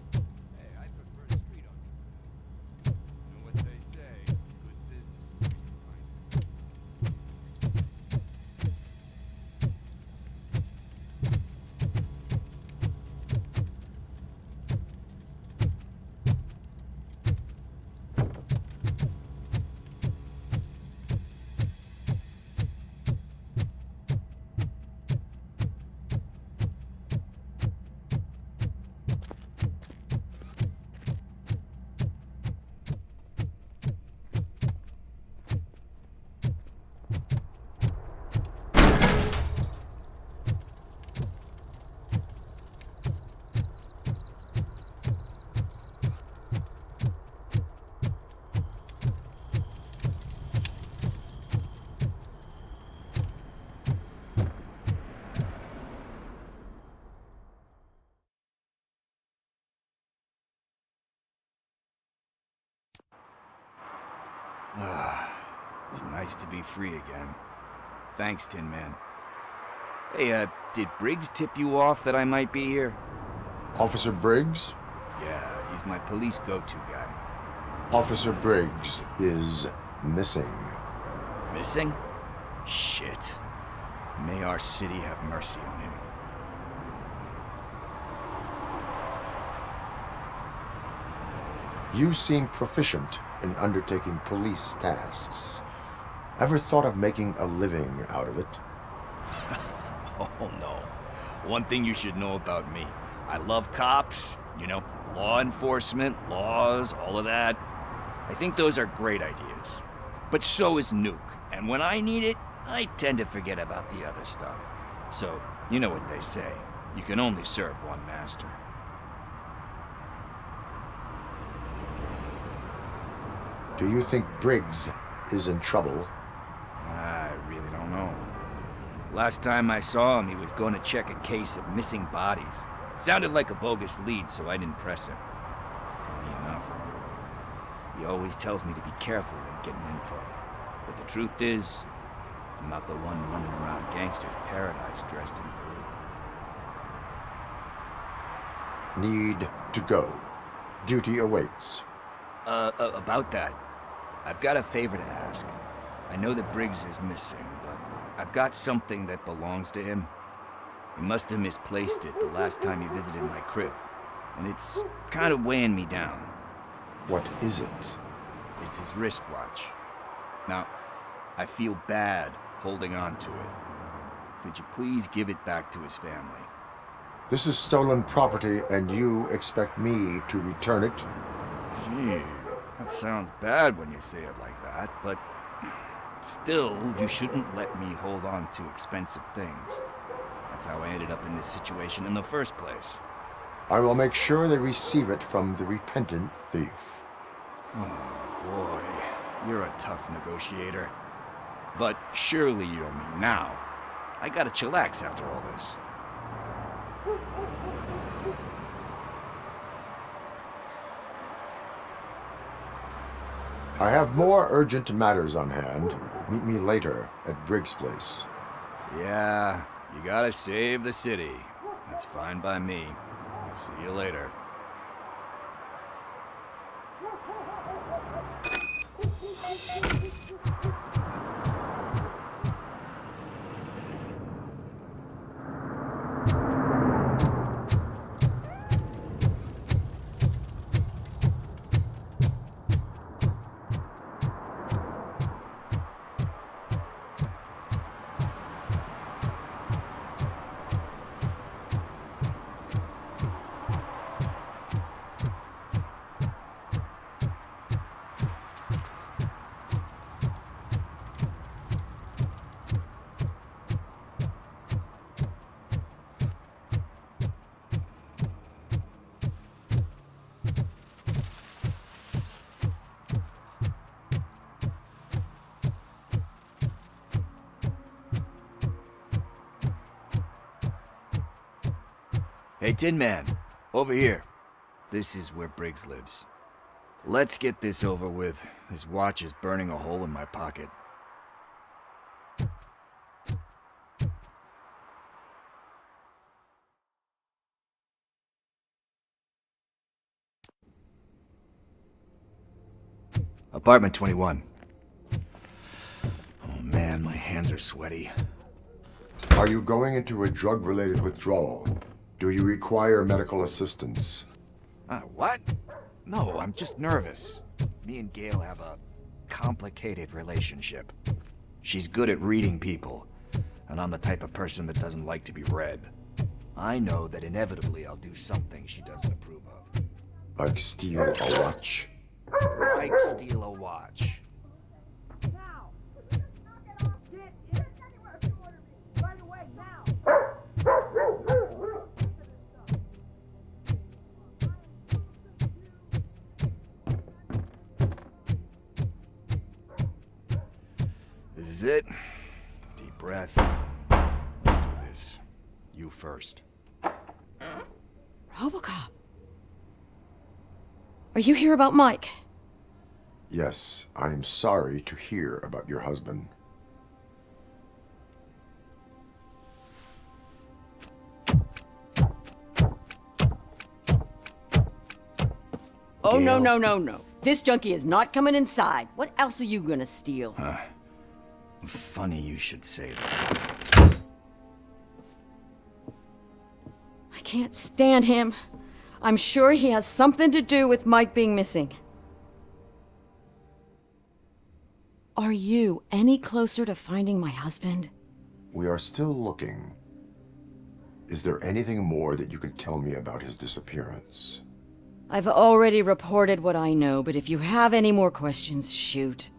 It's nice to be free again. Thanks, Tin Man. Hey, did Briggs tip you off that I might be here? Officer Briggs? Yeah, he's my police go-to guy. Officer Briggs is missing. Missing? Shit. May our city have mercy on him. You seem proficient in undertaking police tasks. Ever thought of making a living out of it? Oh no. One thing you should know about me. I love cops, you know, law enforcement, laws, all of that. I think those are great ideas. But so is Nuke, and when I need it, I tend to forget about the other stuff. So, you know what they say. You can only serve one master. Do you think Briggs is in trouble? I really don't know. Last time I saw him, he was going to check a case of missing bodies. Sounded like a bogus lead, so I didn't press him. Funny enough. He always tells me to be careful when getting info. But the truth is, I'm not the one running around gangster's paradise dressed in blue. Need to go. Duty awaits. About that, I've got a favor to ask. I know that Briggs is missing, but I've got something that belongs to him. He must have misplaced it the last time he visited my crib, and it's kind of weighing me down. What is it? It's his wristwatch. Now, I feel bad holding on to it. Could you please give it back to his family? This is stolen property, and you expect me to return it? Gee, that sounds bad when you say it like that, but Still, you shouldn't let me hold on to expensive things. That's how I ended up in this situation in the first place. I will make sure they receive it from the repentant thief. Oh boy, you're a tough negotiator. But surely you don't mean now. I gotta chillax after all this. I have more urgent matters on hand. Meet me later at Briggs' place. Yeah, you gotta save the city. That's fine by me. I'll see you later. Hey, Tin Man, over here. This is where Briggs lives. Let's get this over with. His watch is burning a hole in my pocket. Apartment 21. Oh man, my hands are sweaty. Are you going into a drug-related withdrawal? Do you require medical assistance? What? No, I'm just nervous. Me and Gail have a complicated relationship. She's good at reading people, and I'm the type of person that doesn't like to be read. I know that inevitably I'll do something she doesn't approve of. Like steal a watch? Like steal a watch. This is it. Deep breath. Let's do this. You first. RoboCop. Are you here about Mike? Yes, I am sorry to hear about your husband. Oh, no. This junkie is not coming inside. What else are you gonna steal? Funny you should say that. I can't stand him. I'm sure he has something to do with Mike being missing. Are you any closer to finding my husband? We are still looking. Is there anything more that you can tell me about his disappearance? I've already reported what I know, but if you have any more questions, shoot.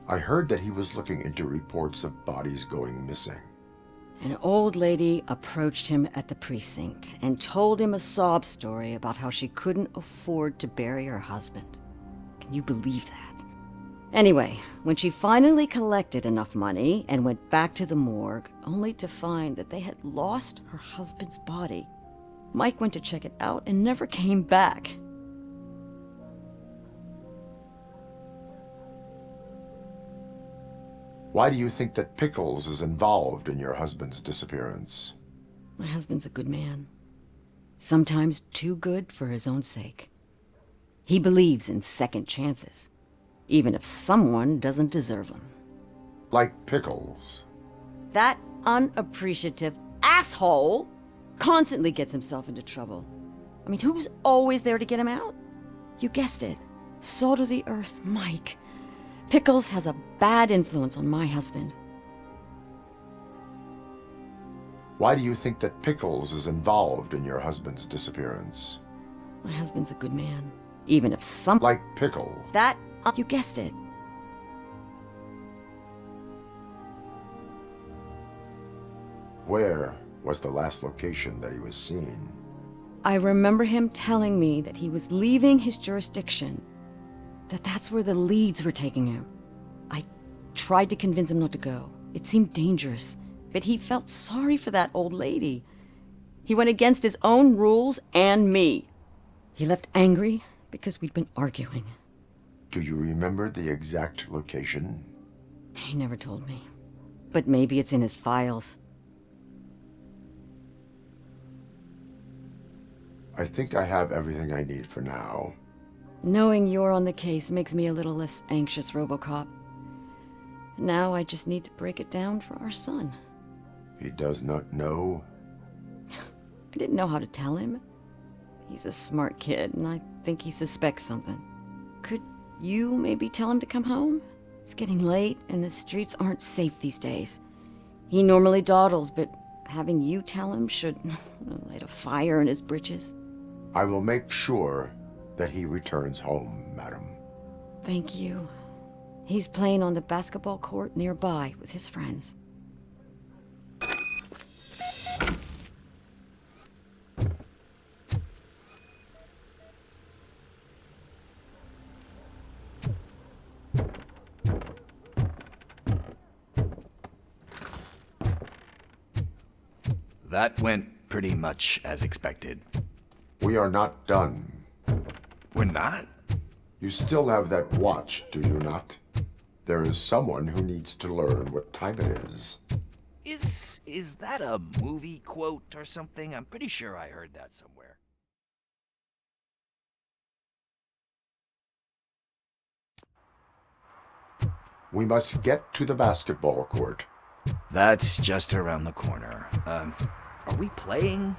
I heard that he was looking into reports of bodies going missing. An old lady approached him at the precinct and told him a sob story about how she couldn't afford to bury her husband. Can you believe that? Anyway, when she finally collected enough money and went back to the morgue, only to find that they had lost her husband's body, Mike went to check it out and never came back. Why do you think that Pickles is involved in your husband's disappearance? My husband's a good man. Sometimes too good for his own sake. He believes in second chances, even if someone doesn't deserve them. Like Pickles. That unappreciative asshole constantly gets himself into trouble. I mean, who's always there to get him out? You guessed it. Salt of the earth, Mike. Pickles has a bad influence on my husband. Why do you think that Pickles is involved in your husband's disappearance? My husband's a good man, even if some... Like Pickles. That You guessed it. Where was the last location that he was seen? I remember him telling me that he was leaving his jurisdiction, that's where the leads were taking him. I tried to convince him not to go. It seemed dangerous, but he felt sorry for that old lady. He went against his own rules and me. He left angry because we'd been arguing. Do you remember the exact location? He never told me, but maybe it's in his files. I think I have everything I need for now. Knowing you're on the case makes me a little less anxious, RoboCop. Now I just need to break it down for our son. He does not know? I didn't know how to tell him. He's a smart kid, and I think he suspects something. Could you maybe tell him to come home? It's getting late, and the streets aren't safe these days. He normally dawdles, but having you tell him should light a fire in his britches. I will make sure that he returns home, madam. Thank you. He's playing on the basketball court nearby with his friends. That went pretty much as expected. We are not done. We're not? You still have that watch, do you not? There is someone who needs to learn what time it is. Is that a movie quote or something? I'm pretty sure I heard that somewhere. We must get to the basketball court. That's just around the corner. Are we playing?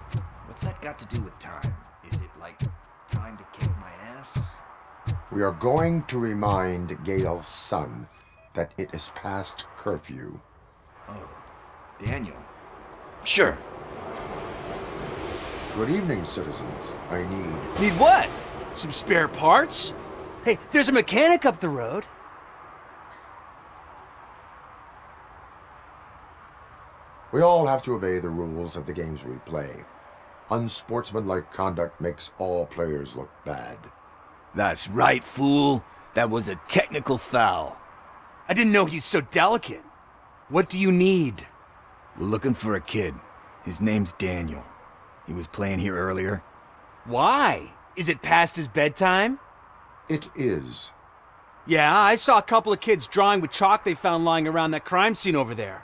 What's that got to do with time? Is it like time to kick my ass? We are going to remind Gail's son that it is past curfew. Oh, Daniel. Sure. Good evening, citizens. I need... Need what? Some spare parts? Hey, there's a mechanic up the road. We all have to obey the rules of the games we play. Unsportsmanlike conduct makes all players look bad. That's right, fool. That was a technical foul. I didn't know he's so delicate. What do you need? We're looking for a kid. His name's Daniel. He was playing here earlier. Why? Is it past his bedtime? It is. Yeah, I saw a couple of kids drawing with chalk they found lying around that crime scene over there.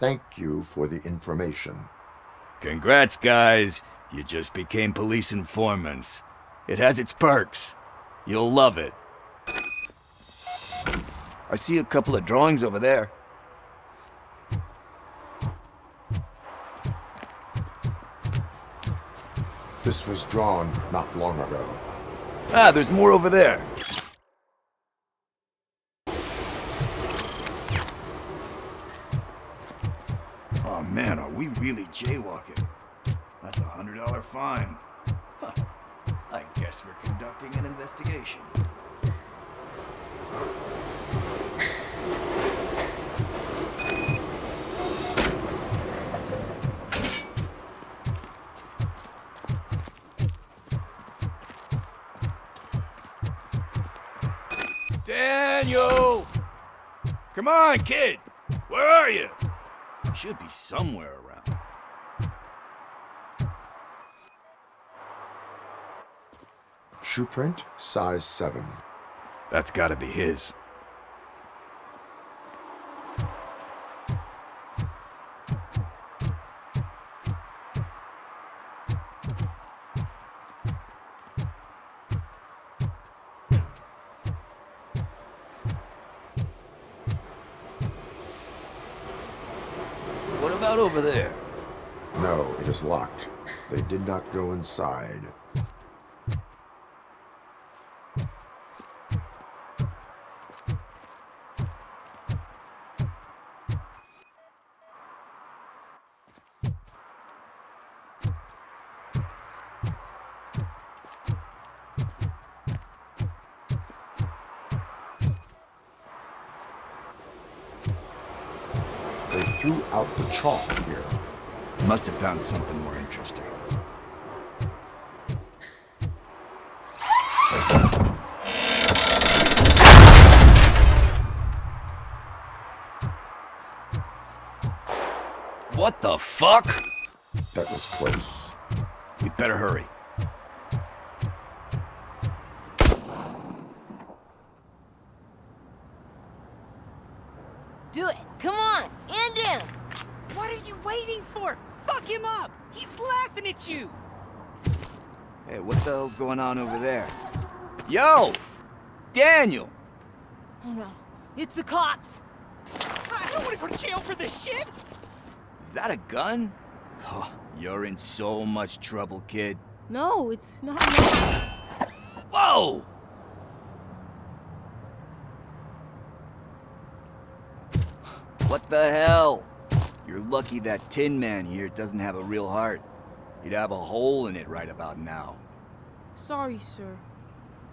Thank you for the information. Congrats, guys. You just became police informants. It has its perks. You'll love it. I see a couple of drawings over there. This was drawn not long ago. Ah, there's more over there. Oh man, are we really jaywalking? That's a $100 fine. Huh. I guess we're conducting an investigation. Daniel! Come on, kid! Where are you? Should be somewhere around. Shoe print, size 7. That's gotta be his. What about over there? No, it is locked. They did not go inside. They threw out the chalk here. Must have found something more interesting. What the fuck? That was close. We'd better hurry. Do it! Come on! End him! What are you waiting for? Fuck him up! He's laughing at you! Hey, what the hell's going on over there? Yo! Daniel! Oh no, it's the cops! I don't want to go to jail for this shit! Is that a gun? Oh, you're in so much trouble, kid. No, it's not. Whoa! What the hell? You're lucky that Tin Man here doesn't have a real heart. He'd have a hole in it right about now. Sorry, sir.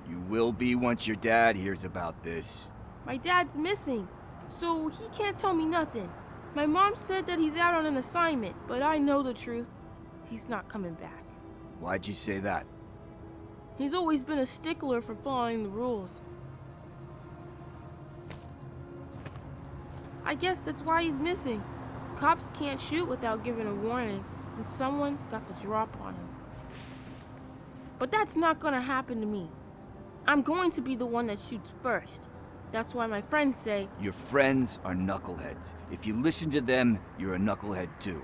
You will be once your dad hears about this. My dad's missing, so he can't tell me nothing. My mom said that he's out on an assignment, but I know the truth. He's not coming back. Why'd you say that? He's always been a stickler for following the rules. I guess that's why he's missing. Cops can't shoot without giving a warning, and someone got the drop on him. But that's not gonna happen to me. I'm going to be the one that shoots first. That's why my friends say... Your friends are knuckleheads. If you listen to them, you're a knucklehead too.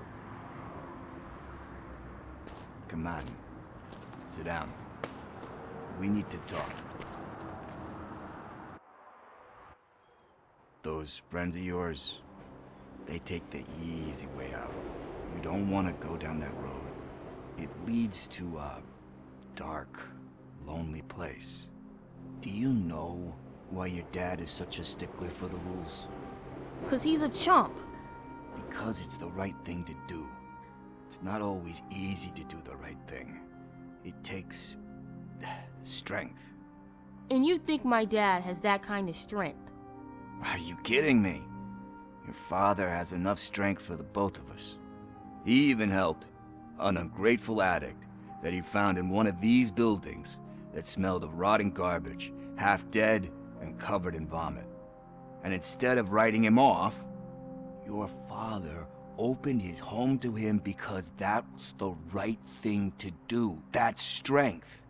Come on. Sit down. We need to talk. Those friends of yours, they take the easy way out. You don't want to go down that road. It leads to a dark, lonely place. Do you know why your dad is such a stickler for the rules? 'Cause he's a chump. Because it's the right thing to do. It's not always easy to do the right thing. It takes strength. And you think my dad has that kind of strength? Are you kidding me? Your father has enough strength for the both of us. He even helped an ungrateful addict that he found in one of these buildings that smelled of rotting garbage, half dead and covered in vomit. And instead of writing him off, your father opened his home to him because that's the right thing to do. That's strength.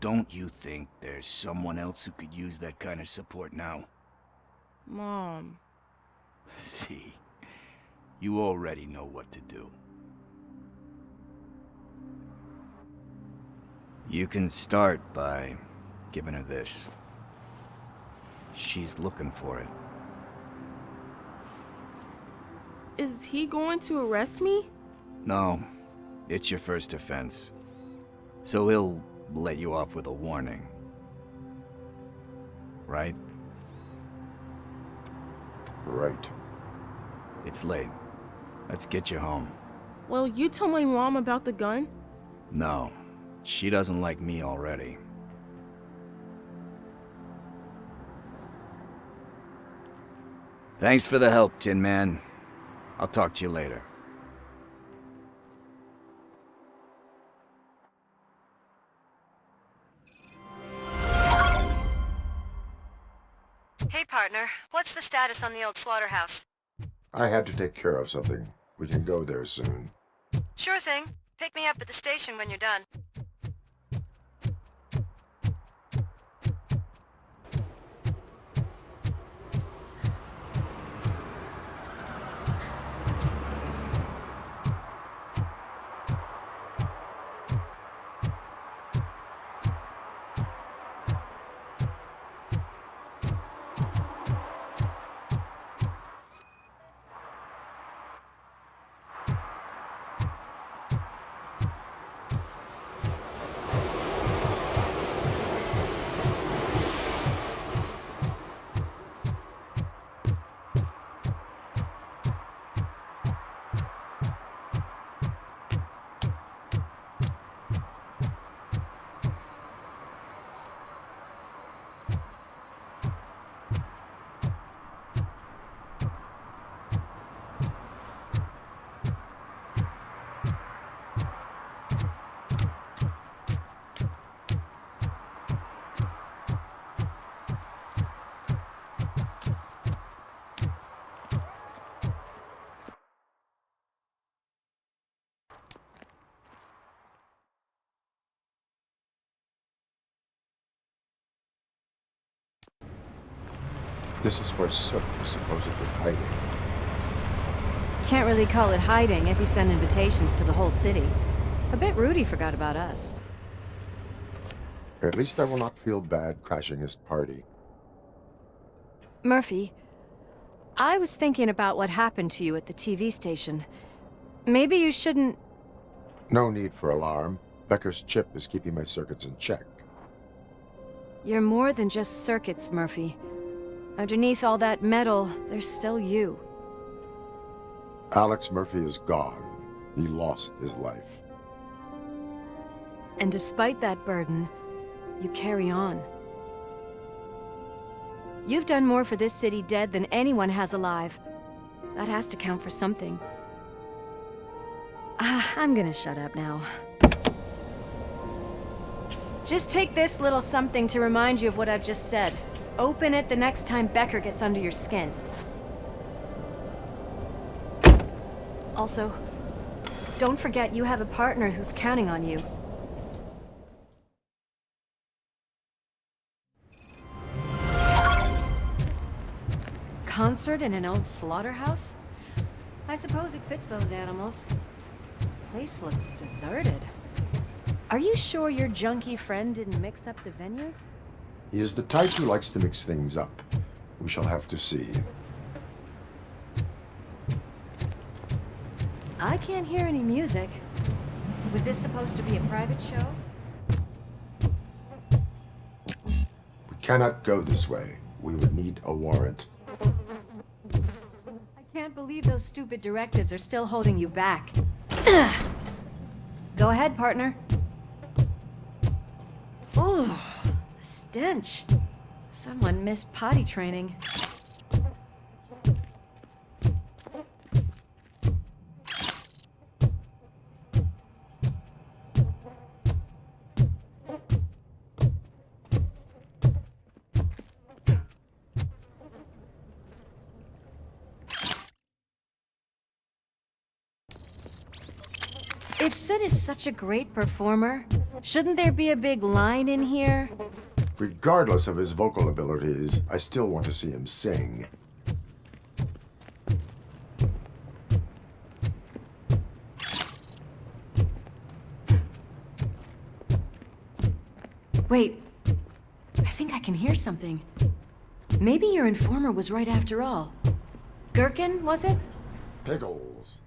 Don't you think there's someone else who could use that kind of support now? Mom. See, you already know what to do. You can start by giving her this. She's looking for it. Is he going to arrest me? No, it's your first offense. So he'll let you off with a warning. Right? Right. It's late. Let's get you home. Well, you tell my mom about the gun? No, she doesn't like me already. Thanks for the help, Tin Man. I'll talk to you later. Hey, partner. What's the status on the old slaughterhouse? I had to take care of something. We can go there soon. Sure thing. Pick me up at the station when you're done. This is where Soot is supposedly hiding. Can't really call it hiding if he sent invitations to the whole city. A bit rude he forgot about us. At least I will not feel bad crashing his party. Murphy, I was thinking about what happened to you at the TV station. Maybe you shouldn't... No need for alarm. Becker's chip is keeping my circuits in check. You're more than just circuits, Murphy. Underneath all that metal, there's still you. Alex Murphy is gone. He lost his life. And despite that burden, you carry on. You've done more for this city dead than anyone has alive. That has to count for something. I'm gonna shut up now. Just take this little something to remind you of what I've just said. Open it the next time Becker gets under your skin. Also, don't forget you have a partner who's counting on you. Concert in an old slaughterhouse? I suppose it fits those animals. Place looks deserted. Are you sure your junkie friend didn't mix up the venues? He is the type who likes to mix things up. We shall have to see. I can't hear any music. Was this supposed to be a private show? We cannot go this way. We would need a warrant. I can't believe those stupid directives are still holding you back. Go ahead, partner. Oh, the stench. Someone missed potty training. If Sid is such a great performer, shouldn't there be a big line in here? Regardless of his vocal abilities, I still want to see him sing. Wait, I think I can hear something. Maybe your informer was right after all. Gherkin, was it? Pickles.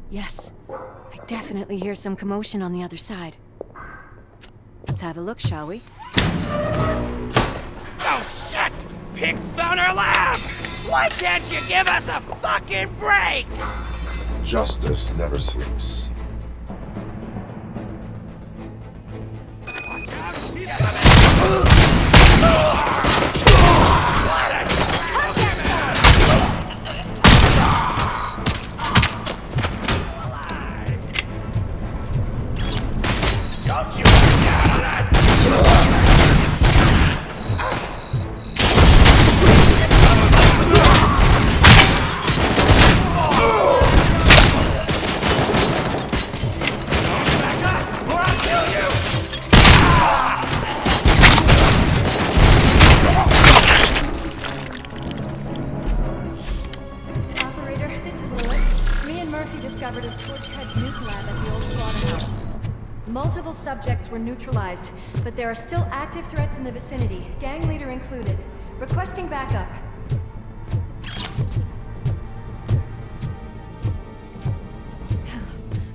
Yes, I definitely hear some commotion on the other side. Let's have a look, shall we? Oh, shit! Pig found our lab! Why can't you give us a fucking break? Justice never sleeps. Don't you come down on us! Back up, or I'll kill you! Operator, this is Lewis. Me and Murphy discovered a Torchhead's nuke lab at the old slaughterhouse. Multiple subjects were neutralized, but there are still active threats in the vicinity, gang leader included. Requesting backup.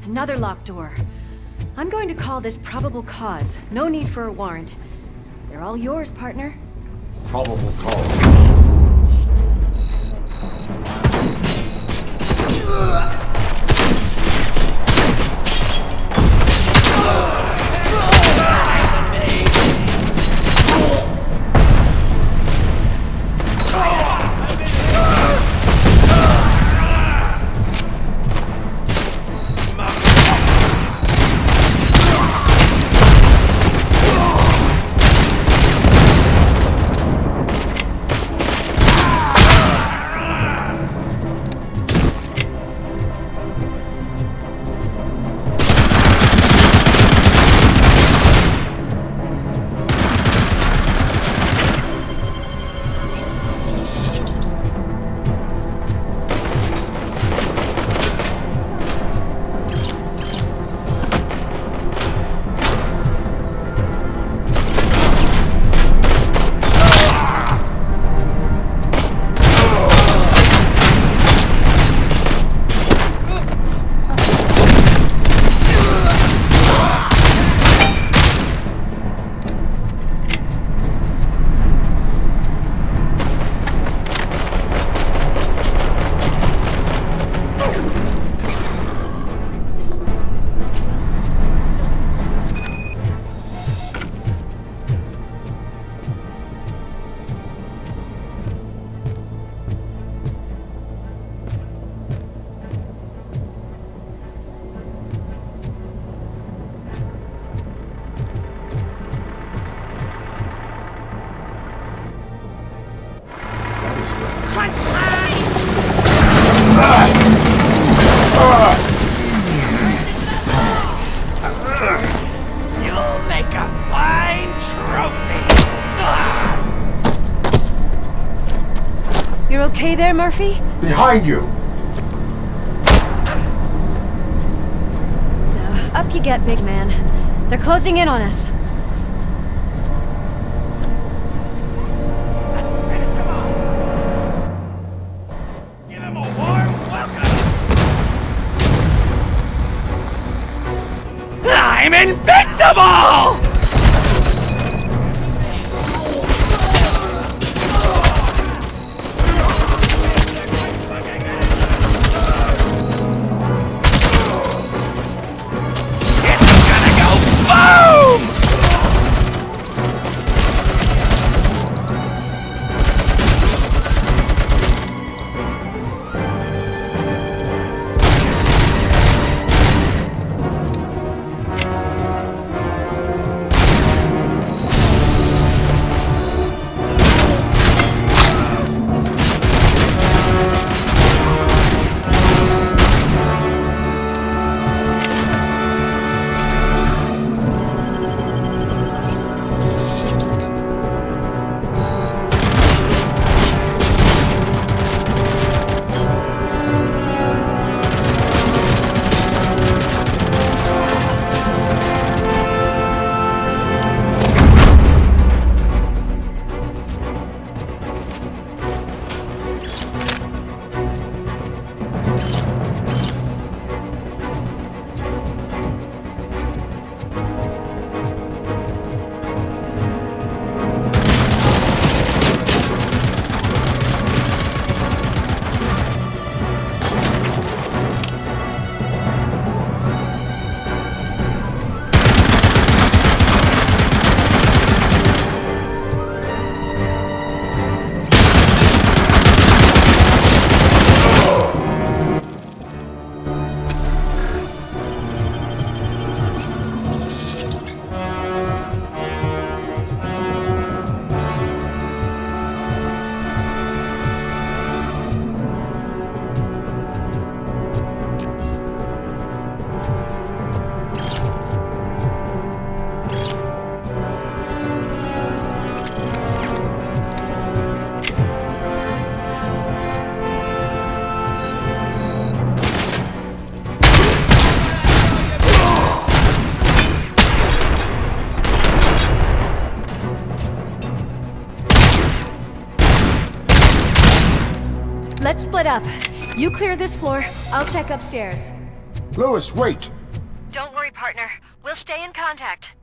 Another locked door. I'm going to call this probable cause. No need for a warrant. They're all yours, partner. Probable cause. okay there, Murphy? Behind you! Up you get, big man. They're closing in on us. Give him a warm welcome! I'm invincible! Let's split up. You clear this floor, I'll check upstairs. Lewis, wait! Don't worry, partner. We'll stay in contact.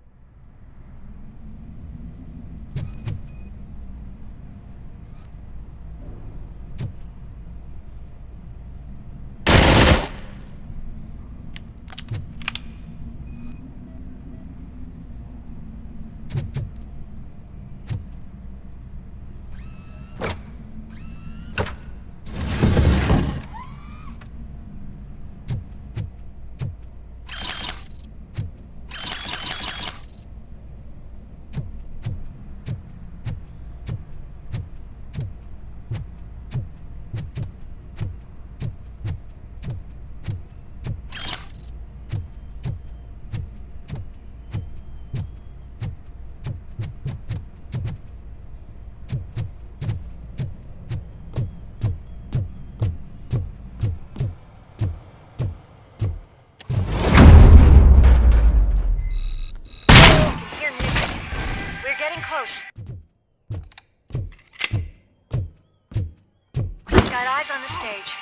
Got eyes on the stage.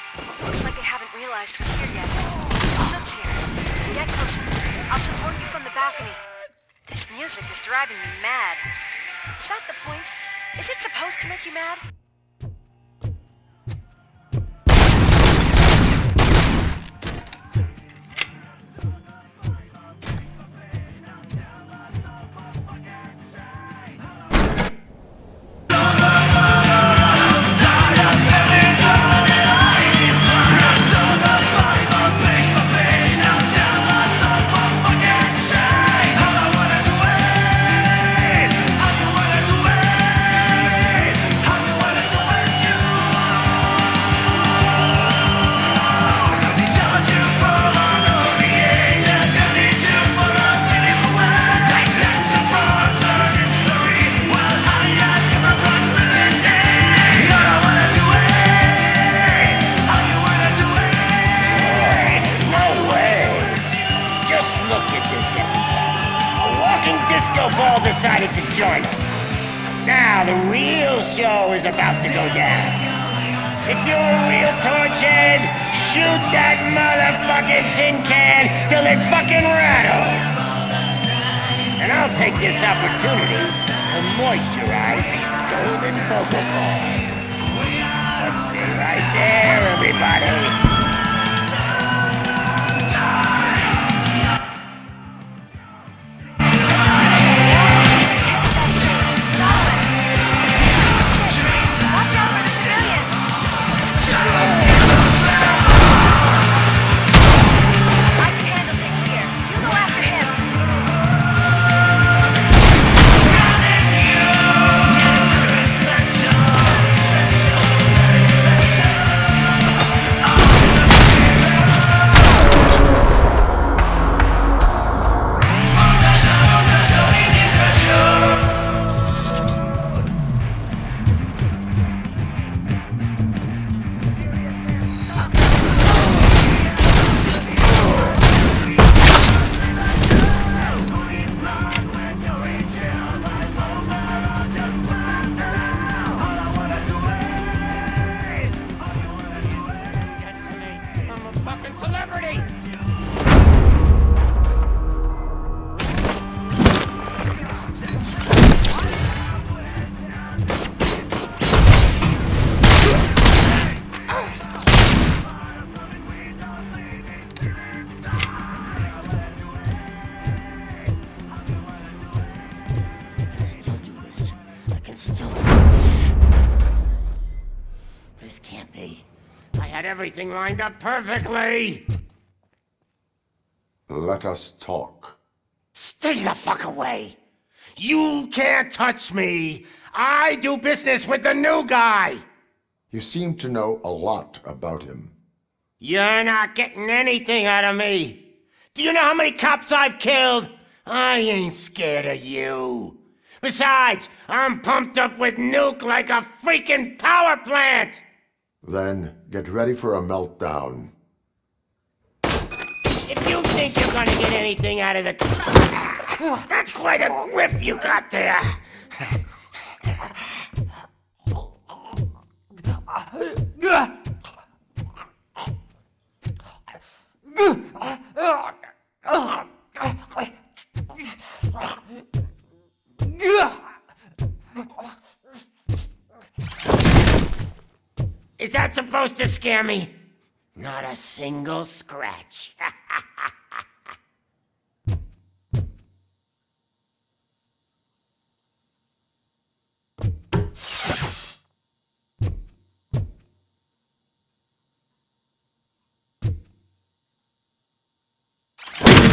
Looks like they haven't realized we're here yet. Sook's here. Get closer. I'll support you from the balcony. This music is driving me mad. Is that the point? Is it supposed to make you mad? Now the real show is about to go down. If you're a real torchhead, shoot that motherfucking tin can till it fucking rattles. And I'll take this opportunity to moisturize these golden vocal cords. Let's stay right there, everybody. This can't be. I had everything lined up perfectly. Let us talk. Stay the fuck away. You can't touch me. I do business with the new guy. You seem to know a lot about him. You're not getting anything out of me. Do you know how many cops I've killed? I ain't scared of you. Besides, I'm pumped up with nuke like a freaking power plant. Then get ready for a meltdown. If you think you're gonna get anything out of the... That's quite a grip you got there. Is that supposed to scare me? Not a single scratch.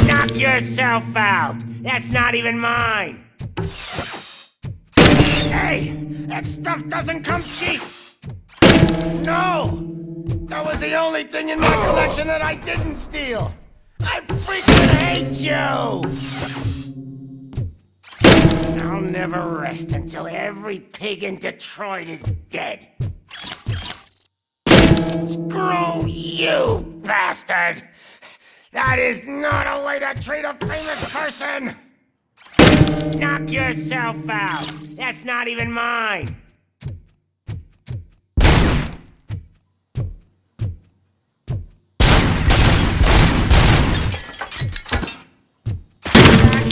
Knock yourself out. That's not even mine. Hey, that stuff doesn't come cheap. No! That was the only thing in my collection that I didn't steal! I freaking hate you! I'll never rest until every pig in Detroit is dead. Screw you, bastard! That is not a way to treat a famous person! Knock yourself out! That's not even mine!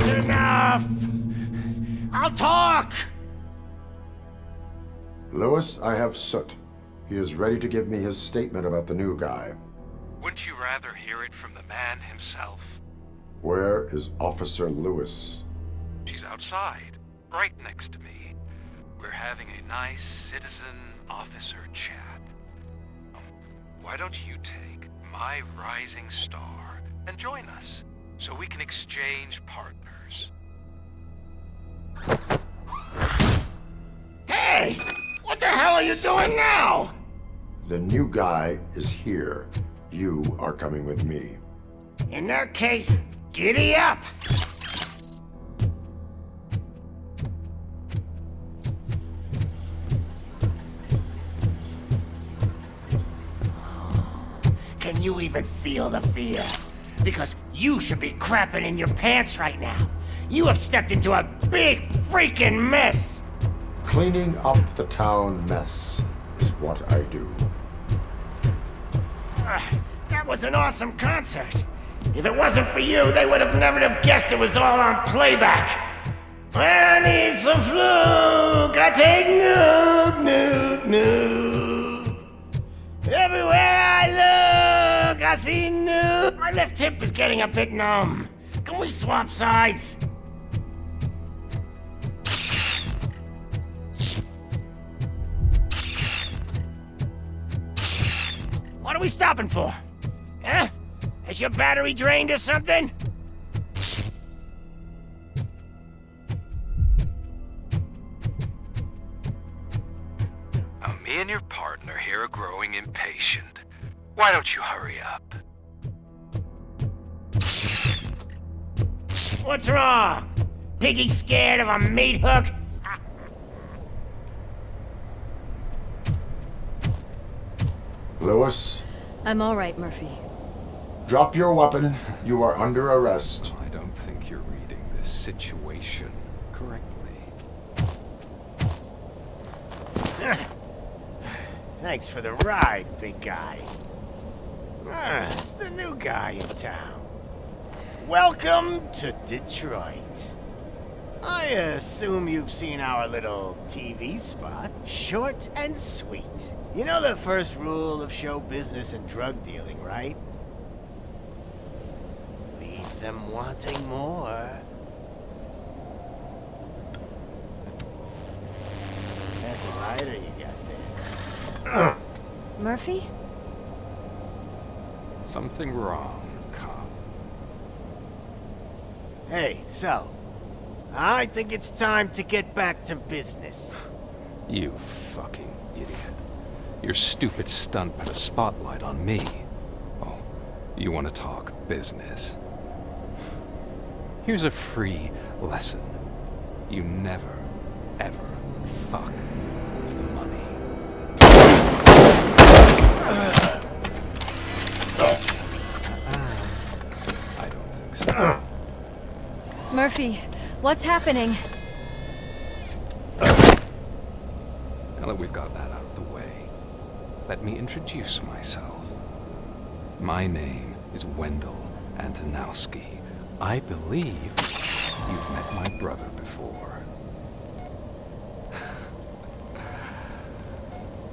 Enough! I'll talk! Lewis, I have Soot. He is ready to give me his statement about the new guy. Wouldn't you rather hear it from the man himself? Where is Officer Lewis? She's outside, right next to me. We're having a nice citizen-officer chat. Why don't you take my rising star and join us, so we can exchange partners? Hey! What the hell are you doing now? The new guy is here. You are coming with me. In that case, giddy up! Can you even feel the fear? Because you should be crapping in your pants right now. You have stepped into a big freaking mess! Cleaning up the town mess is what I do. That was an awesome concert. If it wasn't for you, they would have never have guessed it was all on playback. When I need some fluke, I take nuke. Everywhere I look, I see nuke. My left hip is getting a bit numb. Can we swap sides? What are we stopping for? Huh? Is your battery drained or something? Me and your partner here are growing impatient. Why don't you hurry up? What's wrong? Piggy scared of a meat hook? Lewis, I'm all right, Murphy. drop your weapon. You are under arrest. I don't think you're reading this situation correctly. Thanks for the ride, big guy. It's the new guy in town. Welcome to Detroit. I assume you've seen our little TV spot. Short and sweet. You know the first rule of show business and drug dealing, right? Leave them wanting more. That's a lighter you got there. Murphy? Something wrong, cop. Hey, so, I think it's time to get back to business. You fucking idiot. Your stupid stunt put a spotlight on me. Oh, you want to talk business? Here's a free lesson. You never, ever fuck with the money. I don't think so. Murphy, what's happening? Now that we've got that out of the way, let me introduce myself. My name is Wendell Antonowski. I believe you've met my brother before.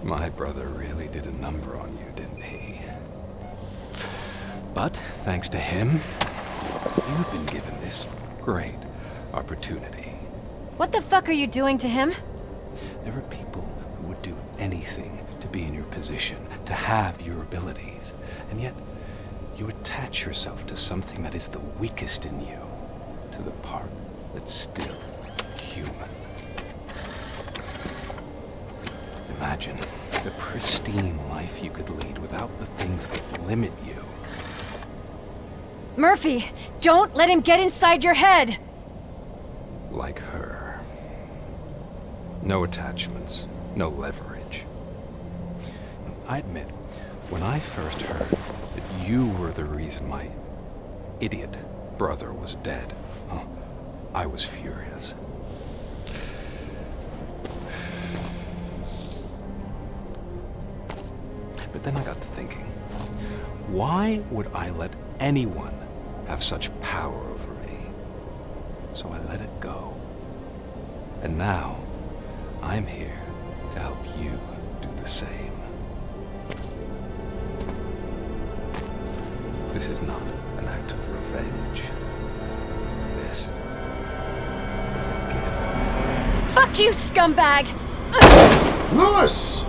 My brother really did a number on you, didn't he? But thanks to him, you've been given this great opportunity. What the fuck are you doing to him? There are people who would do anything to be in your position, to have your abilities, and yet you attach yourself to something that is the weakest in you, to the part that's still human. Imagine the pristine life you could lead without the things that limit you. Murphy, don't let him get inside your head! Like her. No attachments, no leverage. I admit, when I first heard that you were the reason my idiot brother was dead, I was furious. But then I got to thinking, why would I let anyone have such power over me? So I let it go. And now, I'm here to help you do the same. This is not an act of revenge. This is a gift. Fuck you, scumbag! Lewis!